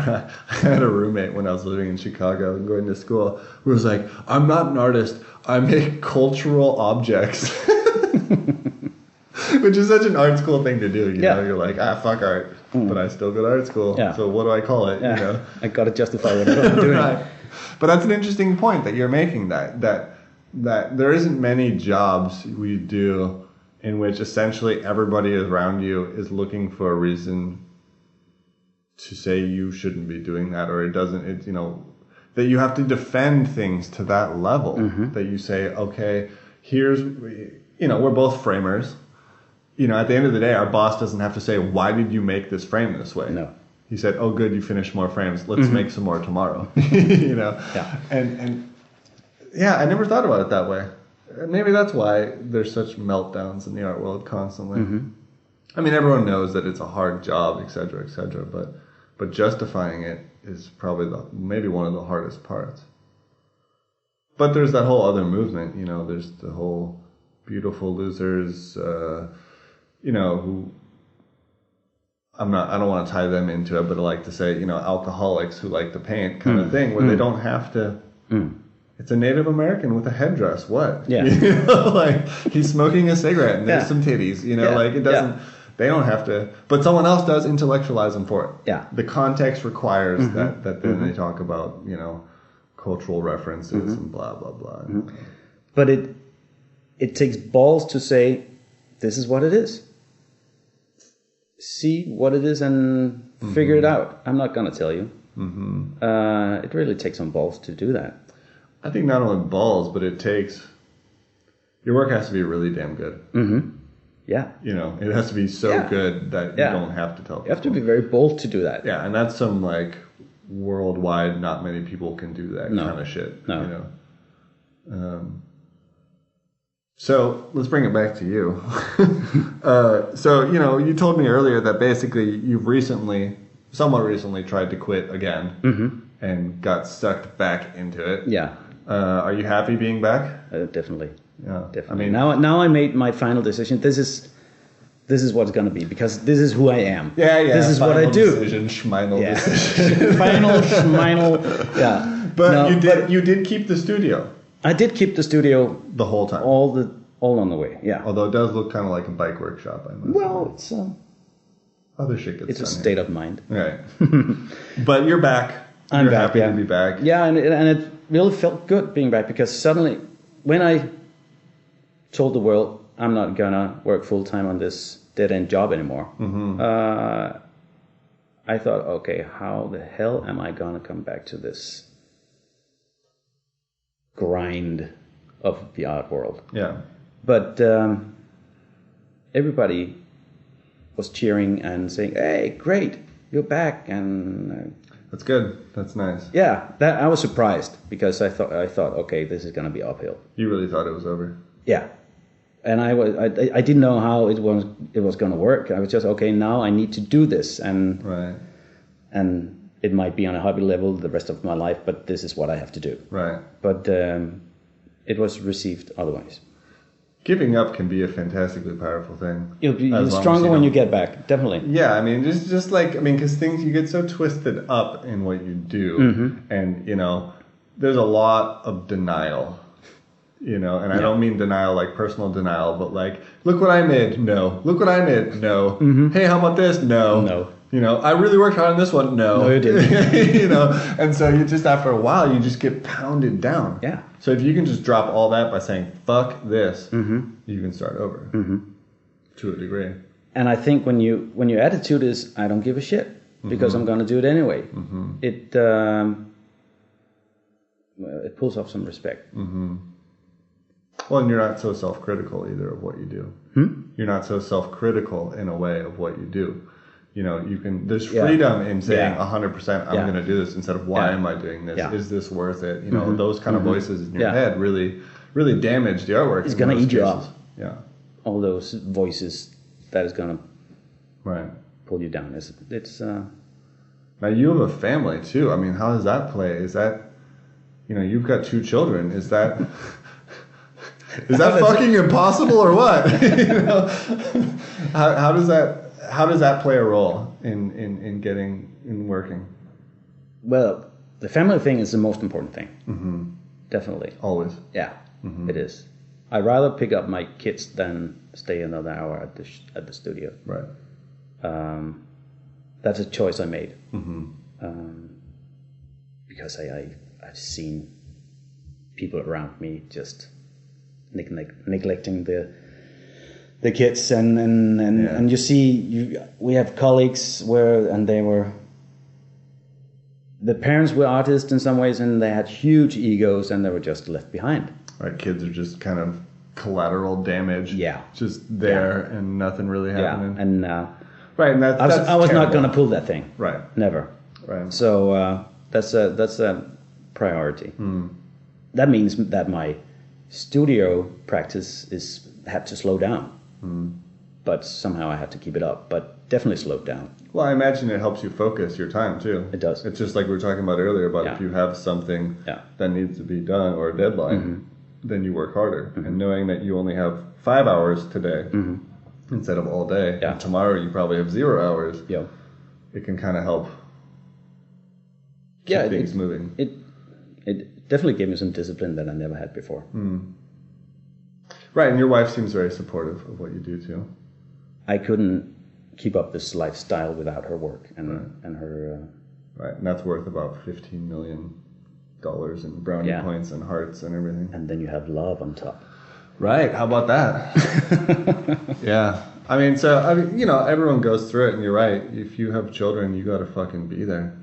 I had a roommate when I was living in Chicago and going to school who was like, I'm not an artist, I make cultural objects. Which is such an art school thing to do, you know? You're like, fuck art, but I still go to art school, so what do I call it, I gotta justify whatever I'm doing. Right. But that's an interesting point that you're making, that there isn't many jobs we do in which essentially everybody around you is looking for a reason to say you shouldn't be doing that, or that you have to defend things to that level, that you say, okay, we're both framers. At the end of the day, our boss doesn't have to say, why did you make this frame this way? No. He said, oh, good, you finished more frames. Let's make some more tomorrow. Yeah. And I never thought about it that way. Maybe that's why there's such meltdowns in the art world constantly. I mean, everyone knows that it's a hard job, et cetera, but justifying it is probably maybe one of the hardest parts. But there's that whole other movement, there's the whole beautiful losers, who I don't want to tie them into it, but I like to say, alcoholics who like to paint kind of thing, where they don't have to. It's a Native American with a headdress. What? Yeah. He's smoking a cigarette and there's some titties. It doesn't. Yeah. They don't have to, but someone else does intellectualize them for it. Yeah. The context requires that then they talk about, cultural references and blah, blah, blah. But it takes balls to say, this is what it is. See what it is and figure it out. I'm not going to tell you. It really takes some balls to do that. I think not only balls, but your work has to be really damn good. Yeah. It has to be so good that you don't have to tell people. You have to be very bold to do that. Yeah, and that's some worldwide, not many people can do that kind of shit. No. So let's bring it back to you. So, you told me earlier that basically you've somewhat recently tried to quit again and got sucked back into it. Yeah. Are you happy being back? Definitely. Yeah. Definitely. Now I made my final decision. This is what it's going to be because this is who I am. Yeah. This is what I do. Decision. Final. Yeah. But you did keep the studio. I did keep the studio the whole time. All on the way. Yeah. Although it does look kind of like a bike workshop. Well, it's other shit gets it's done a state of mind. Right. But you're back. I'm you're back. happy to be back. Yeah, and it really felt good being back because suddenly, when I told the world I'm not gonna work full time on this dead end job anymore, I thought, okay, how the hell am I gonna come back to this grind of the art world? Yeah. But everybody was cheering and saying, "Hey, great, you're back!" And that's good. That's nice. Yeah, that I was surprised because I thought, okay, this is gonna be uphill. You really thought it was over? Yeah, and I didn't know how it was gonna work. I was just, okay, now I need to do this, and right. And it might be on a hobby level the rest of my life, but this is what I have to do. Right. But it was received otherwise. Giving up can be a fantastically powerful thing. You're stronger when you get back, definitely. Yeah, I mean, just like, because you get so twisted up in what you do, and, there's a lot of denial, and I don't mean denial like personal denial, but like, look what I made, no. Look what I made, no. Hey, how about this? No. No. I really worked hard on this one, no. No, you didn't. And so you just, after a while, you just get pounded down. Yeah. So if you can just drop all that by saying, fuck this, you can start over to a degree. And I think when your attitude is, I don't give a shit because I'm going to do it anyway, it pulls off some respect. Well, and you're not so self-critical either of what you do. You're not so self-critical in a way of what you do. There's freedom in saying 100% I'm going to do this instead of why am I doing this? Is this worth it? Those kind of voices in your head really, really damage the artwork. It's going to eat you up. Yeah. All those voices that is going to pull you down. It's Now you have a family too. I mean, how does that play? Is that, you've got 2 children. Is that fucking impossible or what? How does that play a role in working? Well, the family thing is the most important thing. Definitely. Always. Yeah, it is. I'd rather pick up my kids than stay another hour at the studio. Right. That's a choice I made. Because I've seen people around me just neglecting the kids and you see we have colleagues the parents were artists in some ways and they had huge egos and they were just left behind. Right, kids are just kind of collateral damage. Yeah, just there and nothing really happening. Yeah, and right, and that's I was not going to pull that thing. Right, never. Right. So that's a priority. That means that my studio practice had to slow down. But somehow I had to keep it up, but definitely slowed down. Well, I imagine it helps you focus your time too. It does. It's just like we were talking about earlier about if you have something that needs to be done or a deadline, then you work harder. And knowing that you only have 5 hours today instead of all day, and tomorrow you probably have 0 hours, it can kind of help keep things moving. It definitely gave me some discipline that I never had before. Right, and your wife seems very supportive of what you do too. I couldn't keep up this lifestyle without her work and her. Right, and that's worth about $15 million in brownie points and hearts and everything. And then you have love on top. Right, how about that? Yeah, everyone goes through it, and you're right. If you have children, you got to fucking be there.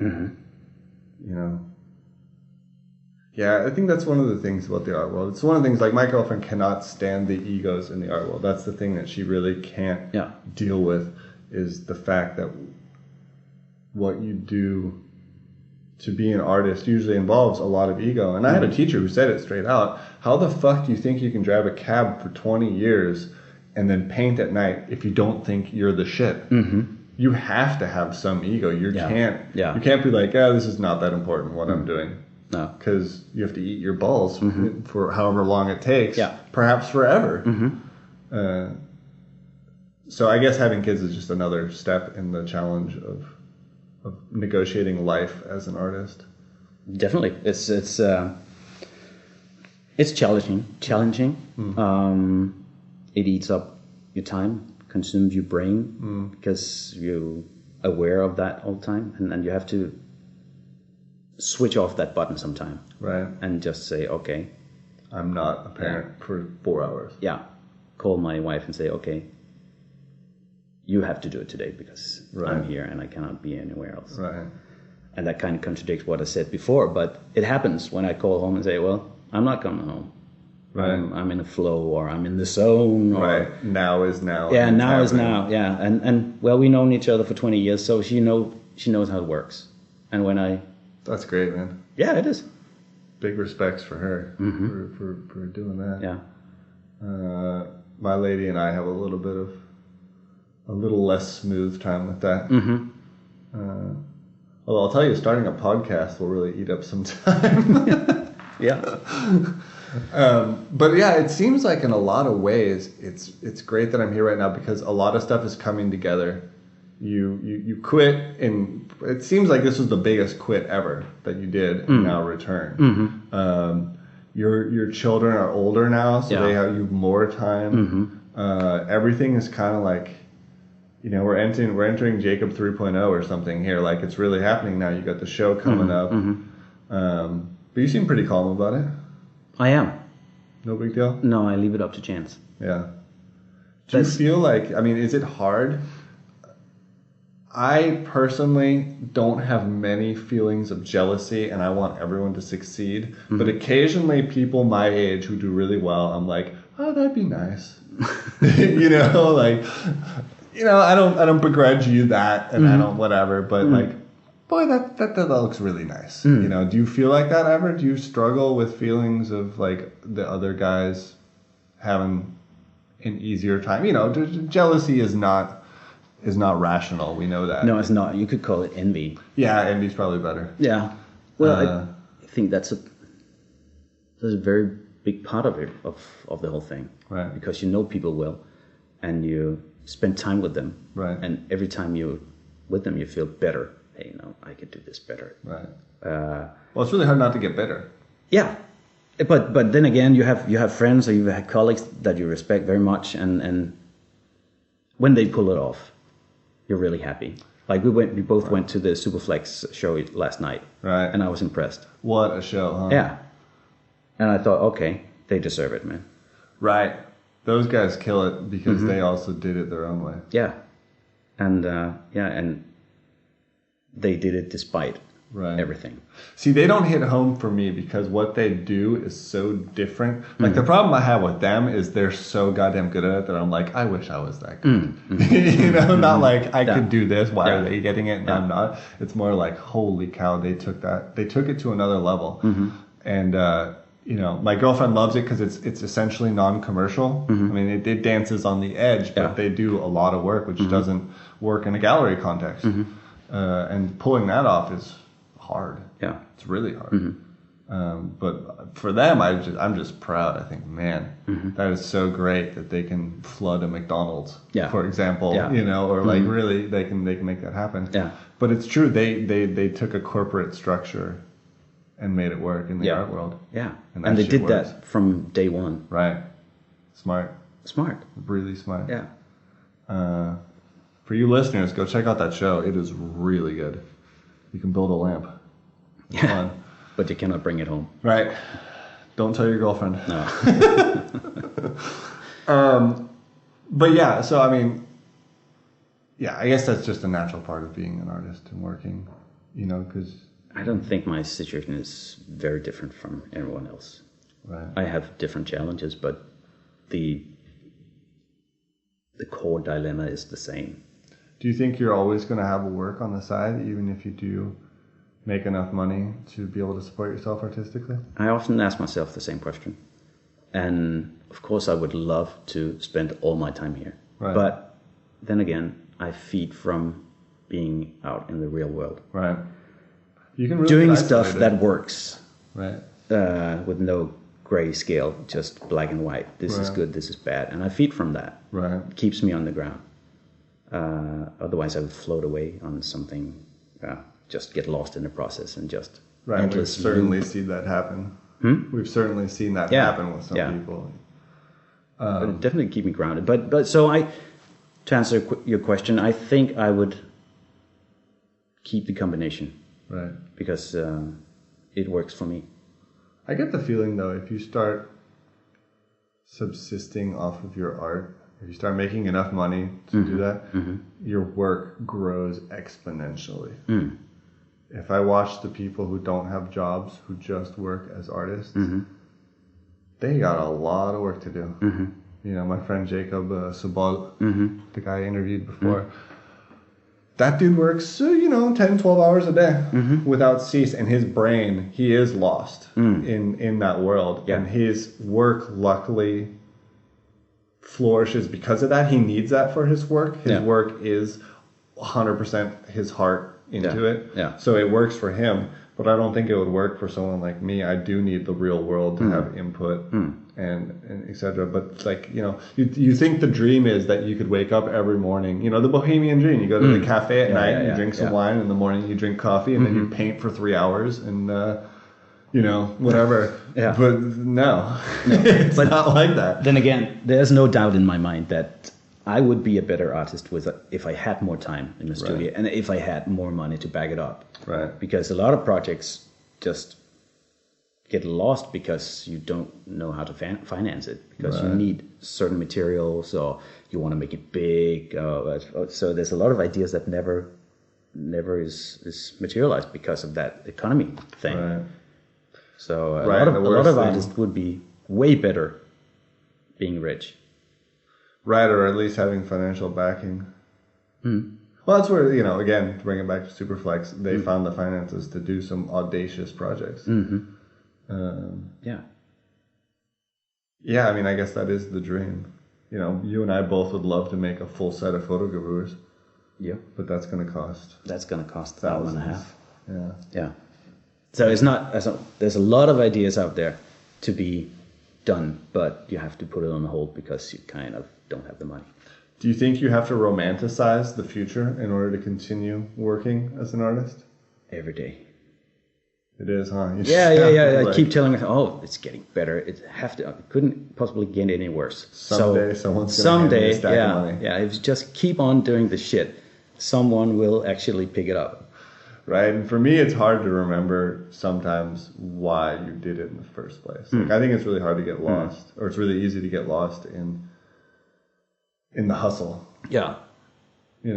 Yeah, I think that's one of the things about the art world. It's one of the things, like, my girlfriend cannot stand the egos in the art world. That's the thing that she really can't deal with, is the fact that what you do to be an artist usually involves a lot of ego. And I had a teacher who said it straight out. How the fuck do you think you can drive a cab for 20 years and then paint at night if you don't think you're the shit? Mm-hmm. You have to have some ego. You Yeah. you can't be like, this is not that important what I'm doing. No. Because you have to eat your balls for however long it takes. Yeah. Perhaps forever. Mm-hmm. So I guess having kids is just another step in the challenge of negotiating life as an artist. Definitely, it's challenging. It eats up your time, consumes your brain because you're aware of that all the time, and you have to switch off that button sometime, Right. and just say, okay, I'm not a parent for 4 hours. yeah, call my wife and say, okay, you have to do it today because Right. I'm here and I cannot be anywhere else. Right. And that kind of contradicts what I said before, but it happens when I call home and say, well, I'm not coming home. Right. I'm in a flow, or I'm in the zone. Or, Right. Now is now. Yeah, and now is ever. now. Yeah, and well, we've known each other for 20 years, so she knows how it works. And when That's great, man. yeah, it is. Big respects for her for doing that. Yeah. My lady and I have a little less smooth time with that. Although I'll tell you, starting a podcast will really eat up some time. Yeah. But yeah, it seems like in a lot of ways, it's great that I'm here right now because a lot of stuff is coming together. You quit, and it seems like this was the biggest quit ever that you did, and now return. Your children are older now, so they have you more time. Everything is kind of like, we're entering Jacob 3.0 or something here. Like it's really happening now. You got the show coming up, but you seem pretty calm about it. I am. No big deal. No, I leave it up to chance. Yeah. Do you feel like, is it hard? I personally don't have many feelings of jealousy, and I want everyone to succeed. But occasionally people my age who do really well, I'm like, oh, that'd be nice. I don't begrudge you that, and I don't whatever, but boy, that looks really nice. Do you feel like that ever? Do you struggle with feelings of like the other guys having an easier time? Jealousy is not rational. We know that. No, it's not. You could call it envy. Yeah, envy's probably better. Yeah. Well, I think that's a very big part of it, of the whole thing. Right. Because you know people well, and you spend time with them. Right. And every time you're with them, you feel better. Hey, I could do this better. Right. Well, it's really hard not to get bitter. Yeah. But then again, you have friends or you have colleagues that you respect very much, and when they pull it off, you're really happy. Like we both went to the Superflex show last night. Right. And I was impressed. What a show, huh? Yeah. And I thought, okay, they deserve it, man. Right. Those guys kill it because they also did it their own way. Yeah. And and they did it despite everything. See, they don't hit home for me because what they do is so different. Like the problem I have with them is they're so goddamn good at it that I'm like, I wish I was that good. Not like I could do this. Why are they getting it and I'm not? It's more like, holy cow, they took it to another level. And my girlfriend loves it because it's essentially non-commercial. I mean, it dances on the edge, but they do a lot of work, which doesn't work in a gallery context. And pulling that off is hard. Yeah, it's really hard. But for them, I'm just proud. I think, man, that is so great that they can flood a McDonald's, for example. Or like really, they can make that happen. Yeah. But it's true. They took a corporate structure and made it work in the art world. Yeah. And they did that from day one. Right. Smart. Really smart. Yeah. For you listeners, go check out that show. It is really good. You can build a lamp. It's fun. But you cannot bring it home. Right. Don't tell your girlfriend. No. But yeah, so I mean, I guess that's just a natural part of being an artist and working, because... I don't think my situation is very different from everyone else. Right. I have different challenges, but the core dilemma is the same. Do you think you're always going to have work on the side, even if you do make enough money to be able to support yourself artistically? I often ask myself the same question. And of course, I would love to spend all my time here. Right. But then again, I feed from being out in the real world. Right. You can really doing get stuff isolated. that works. Right. With no gray scale, just black and white. This is good, this is bad. And I feed from that. Right. It keeps me on the ground. Otherwise, I would float away on something, just get lost in the process and just Right. We've endless certainly loop. seen that happen. We've certainly seen that Yeah. happen with some Yeah. people. But it definitely keep me grounded. But so to answer your question, I think I would keep the combination Right. because it works for me. I get the feeling, though, if you start subsisting off of your art, if you start making enough money to do that, your work grows exponentially. If I watch the people who don't have jobs, who just work as artists, they got a lot of work to do. You know, my friend Jacob Noel, the guy I interviewed before, that dude works, 10, 12 hours a day without cease. And his brain, he is lost in that world. Yeah. And his work, luckily, flourishes because of that. He needs that for his work. His work is 100% his heart into it. Yeah. So it works for him. But I don't think it would work for someone like me. I do need the real world to have input and et cetera. But you think the dream is that you could wake up every morning, the bohemian dream. You go to the cafe at night and you drink some wine. In the morning you drink coffee and then you paint for 3 hours and, whatever. Yeah. But no, it's not like that. Then again, there's no doubt in my mind that I would be a better artist if I had more time in the studio and if I had more money to back it up. Right. Because a lot of projects just get lost because you don't know how to finance it. Because you need certain materials or you want to make it big. So there's a lot of ideas that never is materialized because of that economy thing. Right. So a Right, lot of artists would be way better being rich. Right, or at least having financial backing. Well, that's where, again, to bring it back to Superflex, they found the finances to do some audacious projects. Yeah. Yeah, I mean, I guess that is the dream. You and I both would love to make a full set of photogravures, Yeah. but that's going to cost That's going to cost thousands. $1,500. Yeah. Yeah. So there's a lot of ideas out there to be done, but you have to put it on hold because you kind of don't have the money. Do you think you have to romanticize the future in order to continue working as an artist? Every day. It is, huh? Yeah. I keep telling myself, it's getting better. It couldn't possibly get any worse. Someday someone's going to hand me a stack of money. Yeah. If you just keep on doing the shit, someone will actually pick it up. Right, and for me, it's hard to remember sometimes why you did it in the first place. Like, I think it's really hard to get lost, or it's really easy to get lost in the hustle. Yeah. I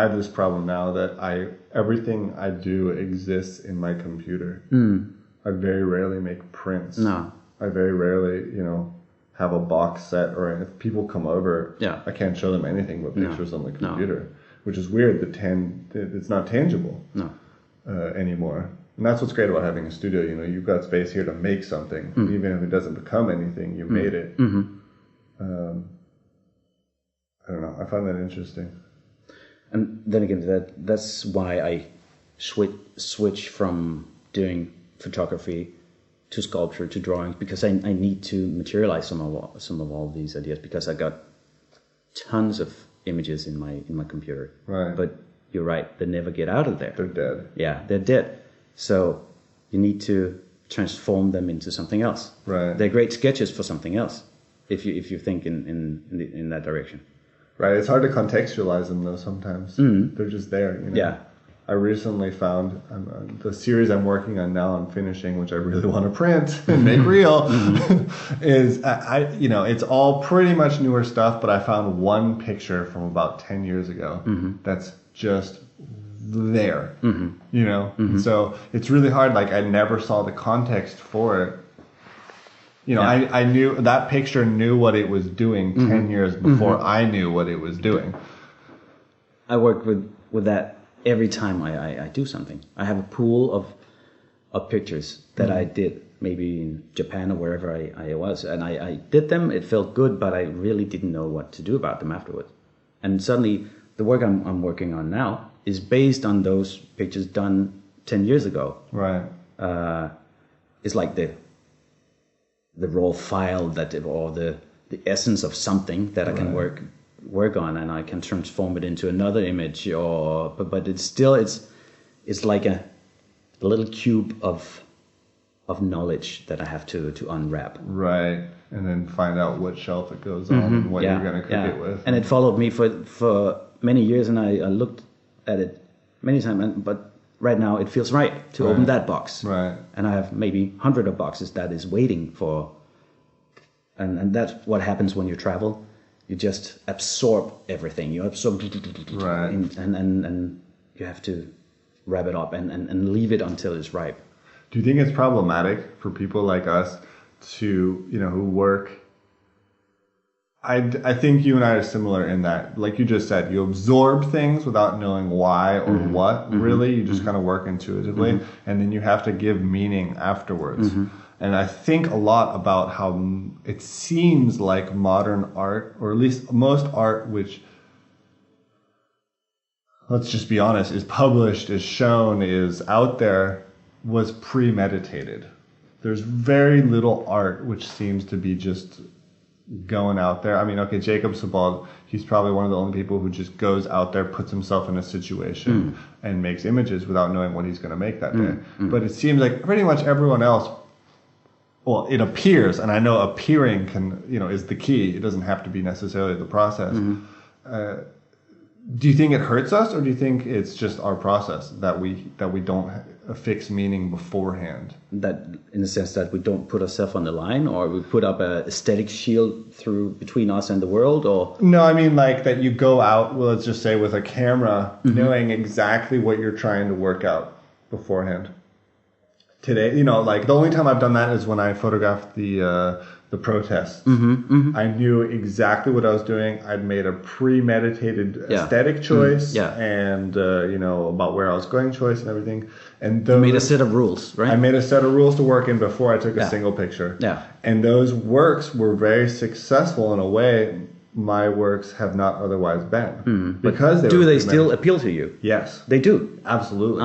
have this problem now that everything I do exists in my computer. I very rarely make prints. No. I very rarely, have a box set, or if people come over, I can't show them anything but pictures on the computer. Which is weird. It's not tangible anymore, and that's what's great about having a studio. You've got space here to make something, even if it doesn't become anything. You made it. I don't know. I find that interesting. And then again, that's why I switch from doing photography to sculpture to drawings, because I need to materialize some of all these ideas, because I got tons of images in my computer. Right. But you're right, they never get out of there. They're dead. Yeah, they're dead. So you need to transform them into something else. Right. They're great sketches for something else if you think in that direction. Right. It's hard to contextualize them though sometimes. They're just there. Yeah. I recently found the series I'm working on now, I'm finishing, which I really want to print and make real, is it's all pretty much newer stuff, but I found one picture from about 10 years ago that's just there, So it's really hard. Like, I never saw the context for it. I knew that picture knew what it was doing 10 years before I knew what it was doing. I worked with that every time I do something. I have a pool of pictures that I did maybe in Japan or wherever I was, and I did them. It felt good, but I really didn't know what to do about them afterwards. And suddenly, the work I'm working on now is based on those pictures done 10 years ago. Right. It's like the raw file or the essence of something that I can work on, and I can transform it into another image. But it's still it's like a little cube of knowledge that I have to unwrap. Right. And then find out what shelf it goes on and what you're going to cook it with. And it followed me for many years, and I looked at it many times. But right now, it feels right to open that box. Right. And I have maybe 100 of boxes that is waiting for. And that's what happens when you travel. You just absorb everything. You absorb, right. And you have to wrap it up and leave it until it's ripe. Do you think it's problematic for people like us to, who work? I think you and I are similar in that, like you just said, you absorb things without knowing why or what. Really, you just kind of work intuitively, and then you have to give meaning afterwards. And I think a lot about how it seems like modern art, or at least most art, which, let's just be honest, is published, is shown, is out there, was premeditated. There's very little art which seems to be just going out there. I mean, okay, Jacob Noel, he's probably one of the only people who just goes out there, puts himself in a situation and makes images without knowing what he's going to make that day. But it seems like pretty much everyone else, well, it appears, and I know appearing is the key. It doesn't have to be necessarily the process. Do you think it hurts us, or do you think it's just our process that we don't affix meaning beforehand? That, in the sense that we don't put ourselves on the line, or we put up a aesthetic shield between us and the world, or? No, I mean like that you go out, well, let's just say with a camera, knowing exactly what you're trying to work out beforehand. Today, like the only time I've done that is when I photographed the protests. I knew exactly what I was doing. I'd made a premeditated aesthetic choice, and about where I was going choice and everything. And you made a set of rules, right? I made a set of rules to work in before I took a single picture. Yeah. And those works were very successful in a way my works have not otherwise been. Because do they still appeal to you? Yes. They do? Absolutely.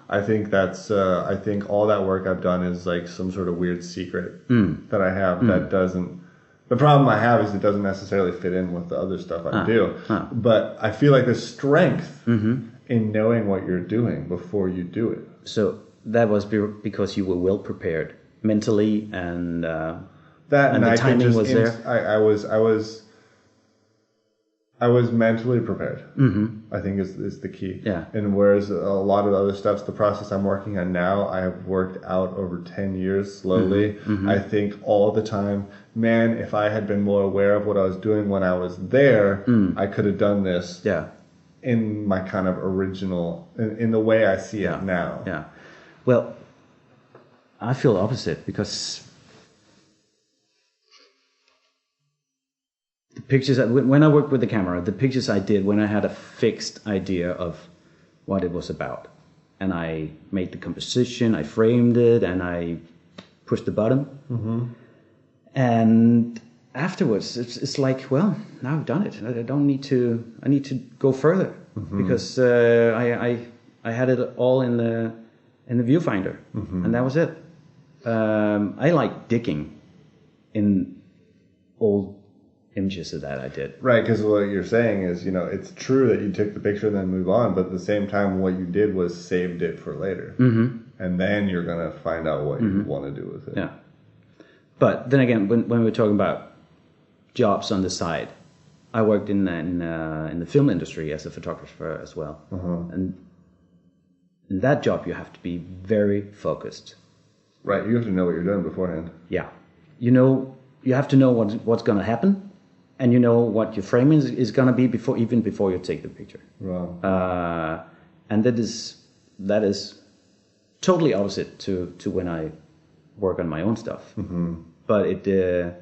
I think that's, I think all that work I've done is like some sort of weird secret that I have that doesn't, the problem I have is it doesn't necessarily fit in with the other stuff I do. But I feel like there's strength in knowing what you're doing before you do it. So that was because you were well prepared mentally, and the timing was there? I was mentally prepared. I think is the key. Yeah. And whereas a lot of the other stuff, the process I'm working on now, I have worked out over 10 years slowly. I think all the time, man, if I had been more aware of what I was doing when I was there, I could have done this in my kind of original, in the way I see it now. Yeah. Well, I feel opposite, because the pictures, when I worked with the camera, the pictures I did when I had a fixed idea of what it was about, and I made the composition, I framed it, and I pushed the button. And afterwards, it's like, well, now I've done it. I need to go further, because I had it all in the viewfinder, and that was it. I like digging in old images of that I did. Right, because what you're saying is, it's true that you took the picture and then move on, but at the same time, what you did was saved it for later. And then you're going to find out what you want to do with it. Yeah. But then again, when we were talking about jobs on the side, I worked in the film industry as a photographer as well. And in that job, you have to be very focused. Right, you have to know what you're doing beforehand. Yeah. You have to know what's going to happen, and you know what your framing is going to be before you take the picture. Wow. And that is totally opposite to when I work on my own stuff. But it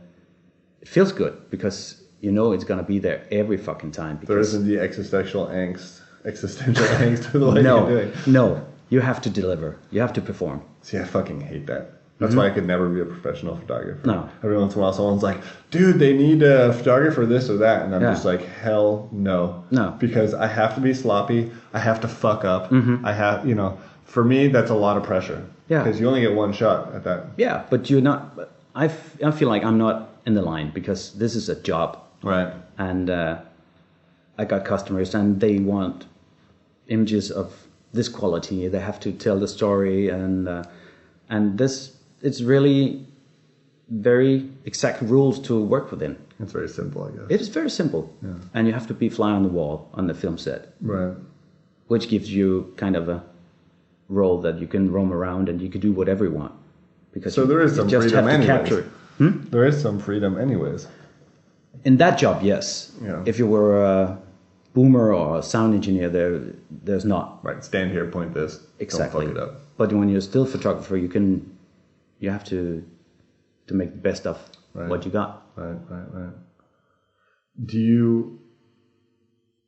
feels good, because it's going to be there every fucking time. There isn't the existential angst existential angst with what you're doing. No. You have to deliver. You have to perform. See, I fucking hate that. That's why I could never be a professional photographer. No. Every once in a while, someone's like, dude, they need a photographer this or that. And I'm just like, hell no. No. Because I have to be sloppy. I have to fuck up. I have, for me, that's a lot of pressure. Yeah. Because you only get one shot at that. Yeah, but you're not... I feel like I'm not in the line because this is a job. Right. And I got customers and they want images of this quality. They have to tell the story and this... It's really very exact rules to work within. It's very simple, I guess. It is very simple. Yeah. And you have to be fly on the wall on the film set. Right. Which gives you kind of a role that you can roam around and you can do whatever you want. Because so there is some freedom anyways. There is some freedom anyways. In that job, yes. Yeah. If you were a boomer or a sound engineer, there's not. Right. Stand here, point this. Exactly. Don't fuck it up. But when you're a still photographer, you have to make the best of what you got. Right.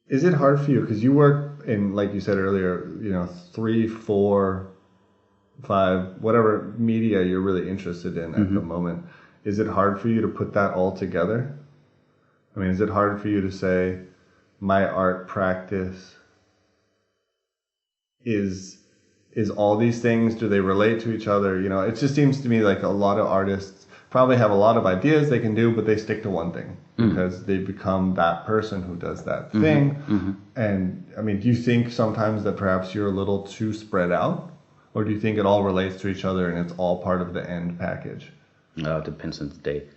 Is it hard for you, because you work in, like you said earlier, 3, 4, 5, whatever media you're really interested in at the moment, is it hard for you to put that all together? I mean, is it hard for you to say, my art practice is all these things, do they relate to each other? It just seems to me like a lot of artists probably have a lot of ideas they can do, but they stick to one thing because they become that person who does that thing. And I mean, do you think sometimes that perhaps you're a little too spread out, or do you think it all relates to each other and it's all part of the end package? It depends on the day.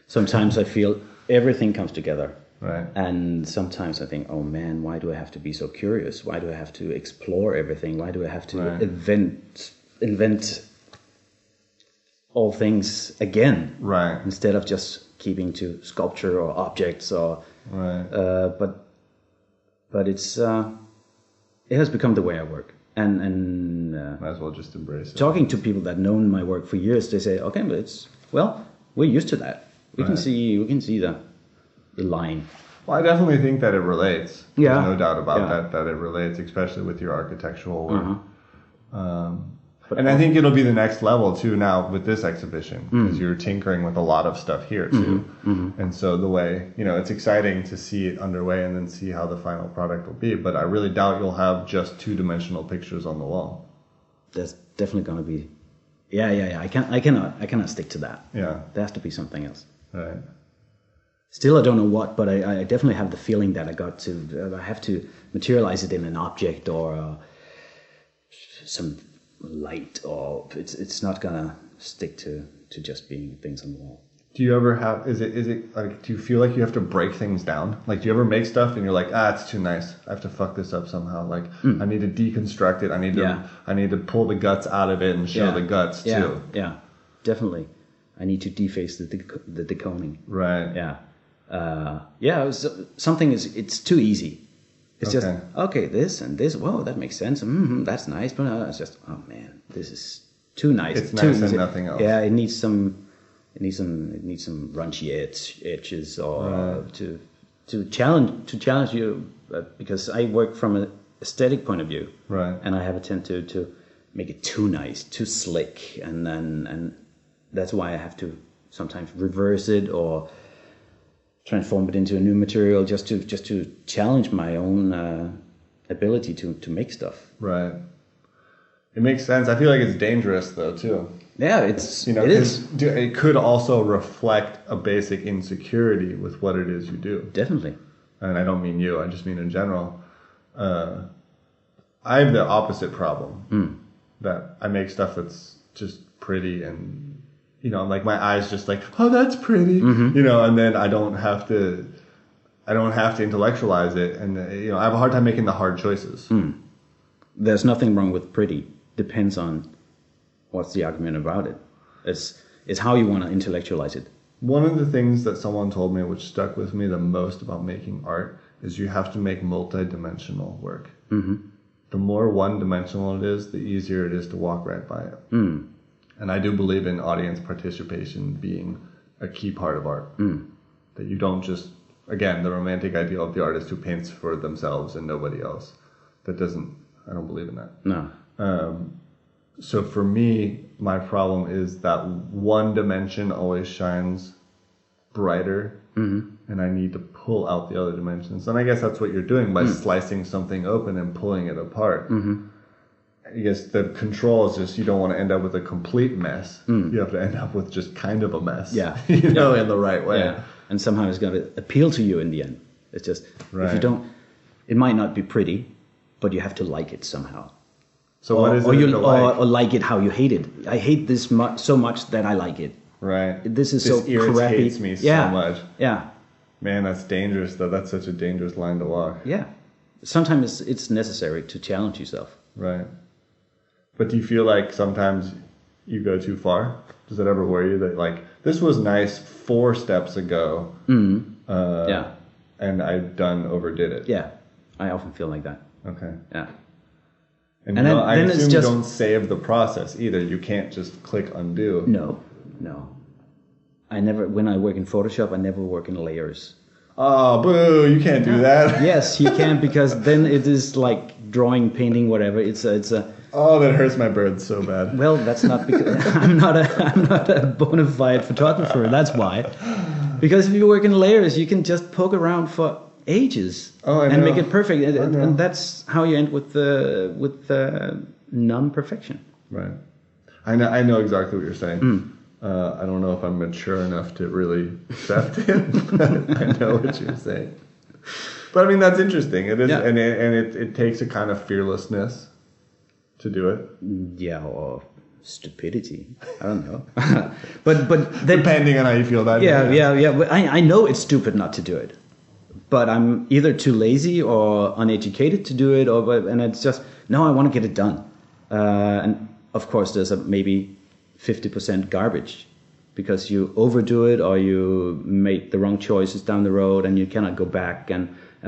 Sometimes I feel everything comes together. Right. And sometimes I think, oh man, why do I have to be so curious? Why do I have to explore everything? Why do I have to invent all things again? Right. Instead of just keeping to sculpture or objects or. Right. But it's it has become the way I work. And might as well just embrace it. Talking to people that known my work for years, they say, okay, but we're used to that. We can see the line. Well, I definitely think that it relates. Yeah. There's no doubt about that it relates, especially with your architectural work. And I think it'll be the next level too now with this exhibition, because you're tinkering with a lot of stuff here too. And so the way, it's exciting to see it underway and then see how the final product will be. But I really doubt you'll have just 2-dimensional pictures on the wall. There's definitely going to be. Yeah. I cannot stick to that. Yeah. There has to be something else. Right. Still, I don't know what, but I definitely have the feeling that I have to materialize it in an object or some light, or it's not gonna stick to just being things on the wall. Do you ever have? Is it like? Do you feel like you have to break things down? Like, do you ever make stuff and you're like, it's too nice. I have to fuck this up somehow. Like, I need to deconstruct it. I need to pull the guts out of it and show the guts too. Yeah, definitely. I need to deface the deconing. Right. Yeah. Something it's too easy. It's just, this and this, whoa, that makes sense. That's nice. But it's just, oh man, this is too nice. It's too nice and nothing else. Yeah, it needs some raunchy edges or to challenge you, because I work from an aesthetic point of view. Right. And I have a tendency to make it too nice, too slick, and that's why I have to sometimes reverse it or transform it into a new material just to challenge my own ability to make stuff. Right. It makes sense. I feel like it's dangerous though too. Yeah, it is. It could also reflect a basic insecurity with what it is you do. Definitely. And I don't mean you. I just mean in general. I have the opposite problem. That I make stuff that's just pretty and. Like my eyes just like, oh, that's pretty, and then I don't have to intellectualize it. And, I have a hard time making the hard choices. There's nothing wrong with pretty. Depends on what's the argument about it. It's how you want to intellectualize it. One of the things that someone told me, which stuck with me the most about making art, is you have to make multi-dimensional work. The more one-dimensional it is, the easier it is to walk right by it. And I do believe in audience participation being a key part of art. That you don't just, again, the romantic ideal of the artist who paints for themselves and nobody else. I don't believe in that. No. So for me, my problem is that one dimension always shines brighter, and I need to pull out the other dimensions. And I guess that's what you're doing by slicing something open and pulling it apart. I guess the control is just you don't want to end up with a complete mess. You have to end up with just kind of a mess. Yeah. In the right way. Yeah. And somehow it's going to appeal to you in the end. It's just, Right. if you don't, it might not be pretty, but you have to like it somehow. So what is it to like? Or like it how you hate it. I hate this so much that I like it. Right. This is so irritates crappy. me so much. Yeah. Man, that's dangerous though. That's such a dangerous line to walk. Yeah. Sometimes it's necessary to challenge yourself. Right. But do you feel like sometimes you go too far? Does it ever worry you that like this was nice 4 steps ago, Yeah. and I overdid it? Yeah. I often feel like that. Okay. Yeah. And then I it's assume just- you don't save the process either. You can't just click undo. No. When I work in Photoshop, I never work in layers. Oh, boo! You can't do that. Yes, you can, because then it is like drawing, painting, whatever. It's a Oh, that hurts my bird so bad. well, that's not because I'm not a bona fide photographer. That's why. Because if you work in layers, you can just poke around for ages and make it perfect, and that's how you end with non-perfection. Right. I know exactly what you're saying. I don't know if I'm mature enough to really accept it. But I know what you're saying. But I mean, that's interesting. It is, Yeah. and it takes a kind of fearlessness to do it. Yeah, or stupidity. I don't know. but then, Depending on how you feel that day. yeah. But I know it's stupid not to do it, but I'm either too lazy or uneducated to do it, and it's just no. I want to get it done, and of course there's maybe 50% garbage because you overdo it or you make the wrong choices down the road and you cannot go back.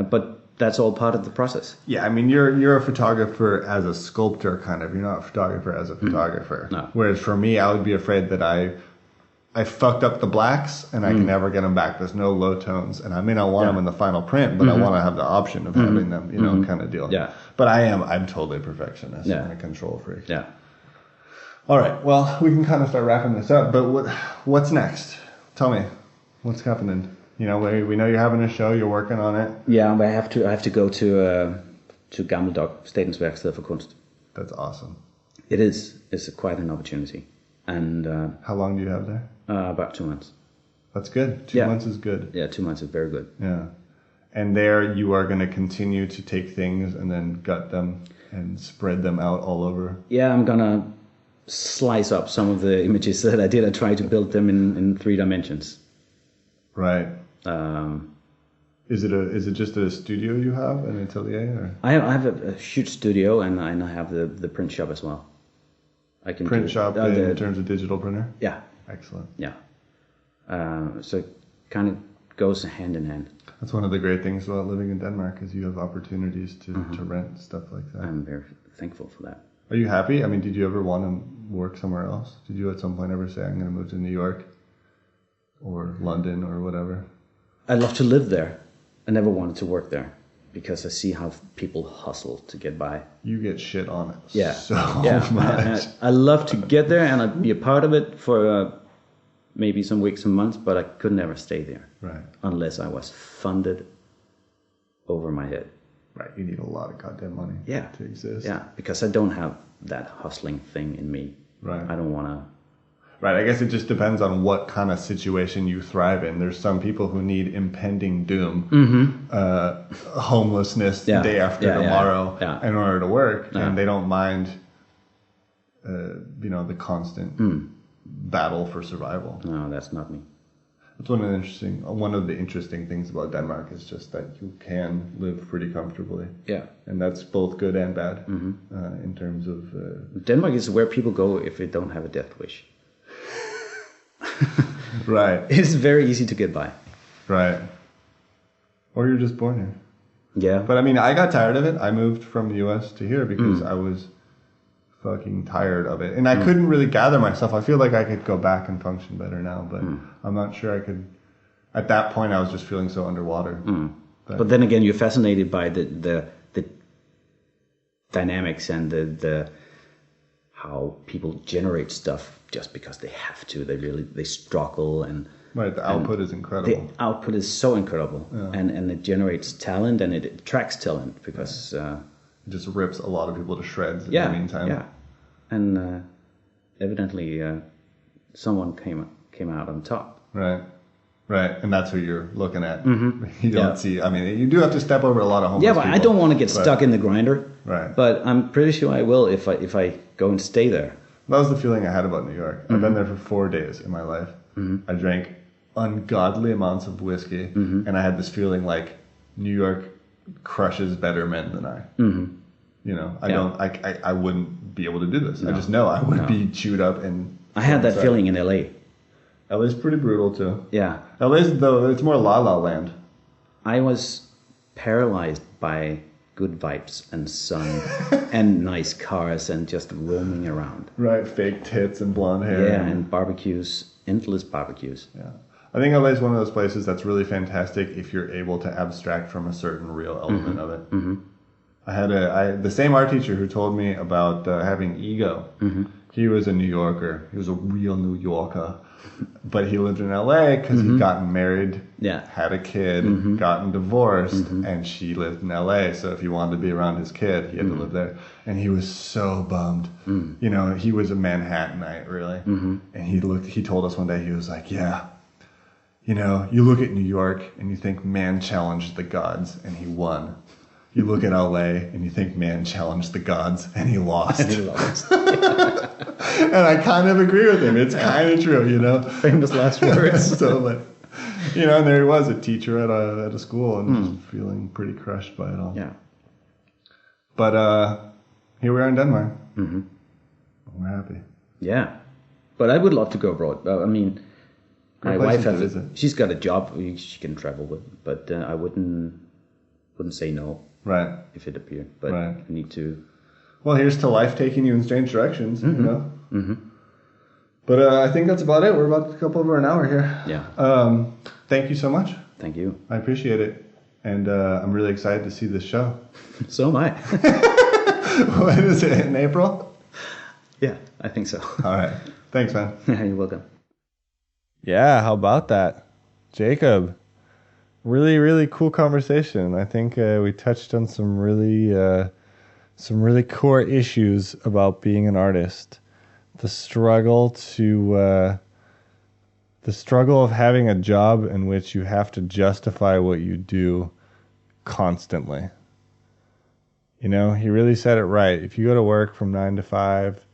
But that's all part of the process. Yeah, I mean, you're a photographer as a sculptor, kind of. You're not a photographer as a photographer. No. Whereas for me, I would be afraid that I fucked up the blacks and I can never get them back. There's no low tones, and I may not want them in the final print, but I want to have the option of having them, kind of deal. Yeah. But I'm totally a perfectionist. Yeah. I'm a control freak. Yeah. All right. Well, we can kind of start wrapping this up. But what's next? Tell me, what's happening? We know you're having a show. You're working on it. Yeah, but I have to go to Gammeldag, Statens Værksted for Kunst. That's awesome. It is. It's quite an opportunity. And How long do you have there? about 2 months. That's good. 2 months is good. Yeah, 2 months is very good. Yeah. And there you are going to continue to take things and then gut them and spread them out all over. Yeah, I'm gonna slice up some of the images that I did. I tried to build them in 3 dimensions. Right. Um, Is it just a studio you have, an atelier? Or? I have a huge studio, and I have the print shop as well. I can Print do, shop in terms of digital printer? Yeah, Excellent. yeah. So it kind of goes hand in hand. That's one of the great things about living in Denmark is you have opportunities to rent stuff like that. I'm very thankful for that. Are you happy? I mean, did you ever want to work somewhere else? Did you at some point ever say, I'm going to move to New York or London or whatever? I'd love to live there. I never wanted to work there because I see how people hustle to get by. You get shit on it so yeah. much. I love to get there and I'd be a part of it for maybe some weeks and months, but I could never stay there. Right. Unless I was funded over my head. Right. You need a lot of goddamn money to exist. Yeah, because I don't have that hustling thing in me. Right. I don't want to. Right. I guess it just depends on what kind of situation you thrive in. There's some people who need impending doom, homelessness the day after tomorrow in order to work, and they don't mind, the constant battle for survival. No, that's not me. That's one of the interesting things about Denmark is just that you can live pretty comfortably. Yeah. And that's both good and bad in terms of... Denmark is where people go if they don't have a death wish. Right. It's very easy to get by. Right. Or you're just born here. Yeah. But I mean, I got tired of it. I moved from the US to here because I was fucking tired of it. And I couldn't really gather myself. I feel like I could go back and function better now, but I'm not sure I could. At that point, I was just feeling so underwater. But then again, you're fascinated by the dynamics and the how people generate stuff just because they have to. They struggle and Right, the output is incredible. the output is so incredible, Yeah. and it generates talent and it attracts talent because It just rips a lot of people to shreds in yeah, the meantime. yeah, and evidently someone came out on top. Right, and that's who you're looking at. You don't Yeah. see. I mean, you do have to step over a lot of homeless Yeah, but people. I don't want to get stuck in the grinder. Right. But I'm pretty sure I will if I go and stay there. That was the feeling I had about New York. I've been there for 4 days in my life. I drank ungodly amounts of whiskey, and I had this feeling like New York crushes better men than I. You know, I wouldn't be able to do this. I just know I would be chewed up and. I had that feeling in LA. LA's pretty brutal too. Yeah. LA's though it's more La La Land. I was paralyzed by good vibes and sun and nice cars and just roaming around. Right, fake tits and blonde hair. Yeah, and barbecues, endless barbecues. Yeah. I think LA is one of those places that's really fantastic if you're able to abstract from a certain real element of it. I had the same art teacher who told me about having ego. He was a New Yorker. He was a real New Yorker. But he lived in LA because he'd gotten married, had a kid, gotten divorced, and she lived in LA. So if he wanted to be around his kid, he had to live there. And he was so bummed. You know, he was a Manhattanite, really. And he told us one day, he was like, yeah, you know, you look at New York and you think man challenged the gods and he won. You look at LA and you think man challenged the gods and he lost. And I kind of agree with him. It's kind of true, you know. Famous last words. So, like, you know, and there he was, a teacher at a school, and just feeling pretty crushed by it all. Yeah. But here we are in Denmark. We're happy. Yeah. But I would love to go abroad. I mean, my wife she's got a job she can travel with, but I wouldn't say no. Right. If it appeared, but Right. I need to. Well, here's to life taking you in strange directions, you know. But I think that's about it. We're about to go over an hour here. Yeah. Thank you so much. Thank you. I appreciate it, and I'm really excited to see this show. So am I. When is it? In April? Yeah, I think so. All right. Thanks, man. You're welcome. Yeah, how about that? Jacob. Really, really cool conversation. I think we touched on some really core issues about being an artist. The struggle of having a job in which you have to justify what you do constantly. You know, he really said it right. If you go to work from 9 to 5,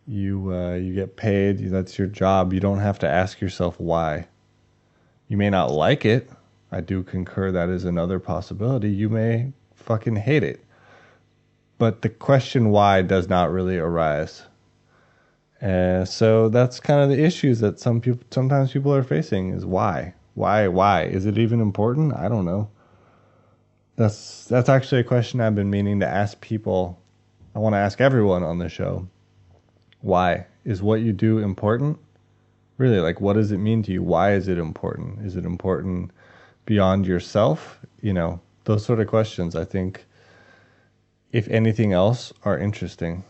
you get paid. That's your job. You don't have to ask yourself why. You may not like it. I do concur that is another possibility. You may fucking hate it. But the question why does not really arise. So that's kind of the issues that sometimes people are facing is why? Why? Is it even important? I don't know. That's actually a question I've been meaning to ask people. I want to ask everyone on the show. Why? Is what you do important? Really, like, what does it mean to you? Why is it important? Is it important beyond yourself? You know, those sort of questions, I think, if anything else, are interesting.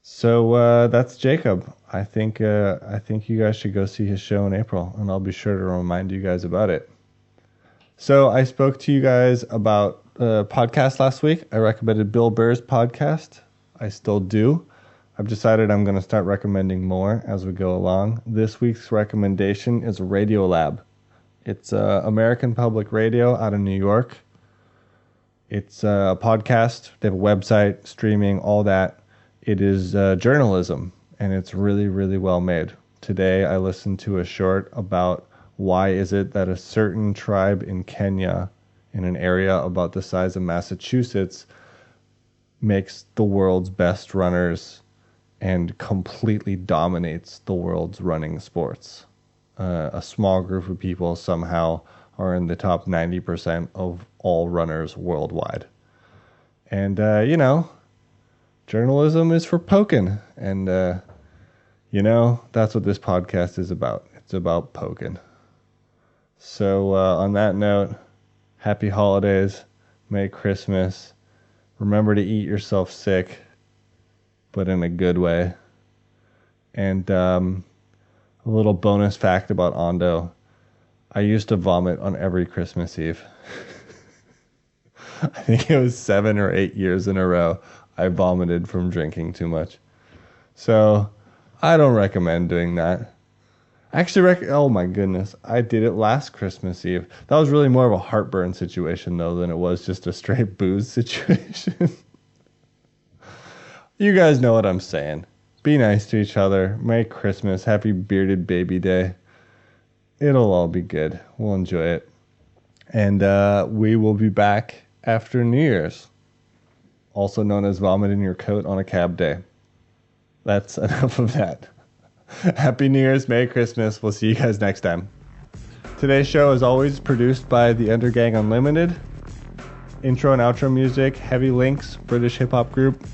So that's Jacob. I think you guys should go see his show in April, and I'll be sure to remind you guys about it. So I spoke to you guys about a podcast last week. I recommended Bill Burr's podcast. I still do. I've decided I'm going to start recommending more as we go along. This week's recommendation is Radiolab. It's American Public Radio out of New York. It's a podcast. They have a website, streaming, all that. It is journalism, and it's really, really well made. Today I listened to a short about why is it that a certain tribe in Kenya, in an area about the size of Massachusetts, makes the world's best runners and completely dominates the world's running sports. A small group of people somehow are in the top 90% of all runners worldwide. And, you know, journalism is for poking. And, you know, that's what this podcast is about. It's about poking. So on that note, happy holidays, Merry Christmas. Remember to eat yourself sick, but in a good way. And a little bonus fact about Ando. I used to vomit on every Christmas Eve. I think it was 7 or 8 years in a row I vomited from drinking too much. So I don't recommend doing that. Actually, oh my goodness, I did it last Christmas Eve. That was really more of a heartburn situation, though, than it was just a straight booze situation. You guys know what I'm saying. Be nice to each other. Merry Christmas. Happy Bearded Baby Day. It'll all be good. We'll enjoy it. And we will be back after New Year's, also known as vomit in your coat on a cab day. That's enough of that. Happy New Year's, Merry Christmas. We'll see you guys next time. Today's show is always produced by the Undergang Unlimited. Intro and outro music, Heavy Links, British hip-hop group.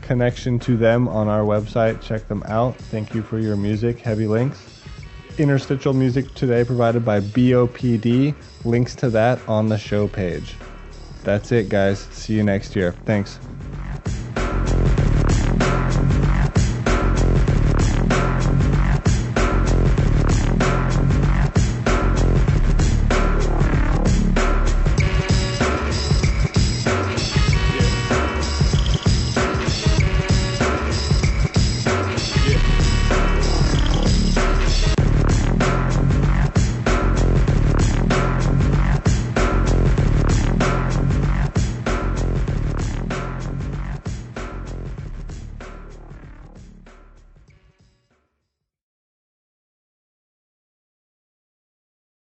Connection to them on our website. Check them out. Thank you for your music, Heavy Links. Interstitial music today provided by BOPD. Links to that on the show page. That's it, guys. See you next year. Thanks.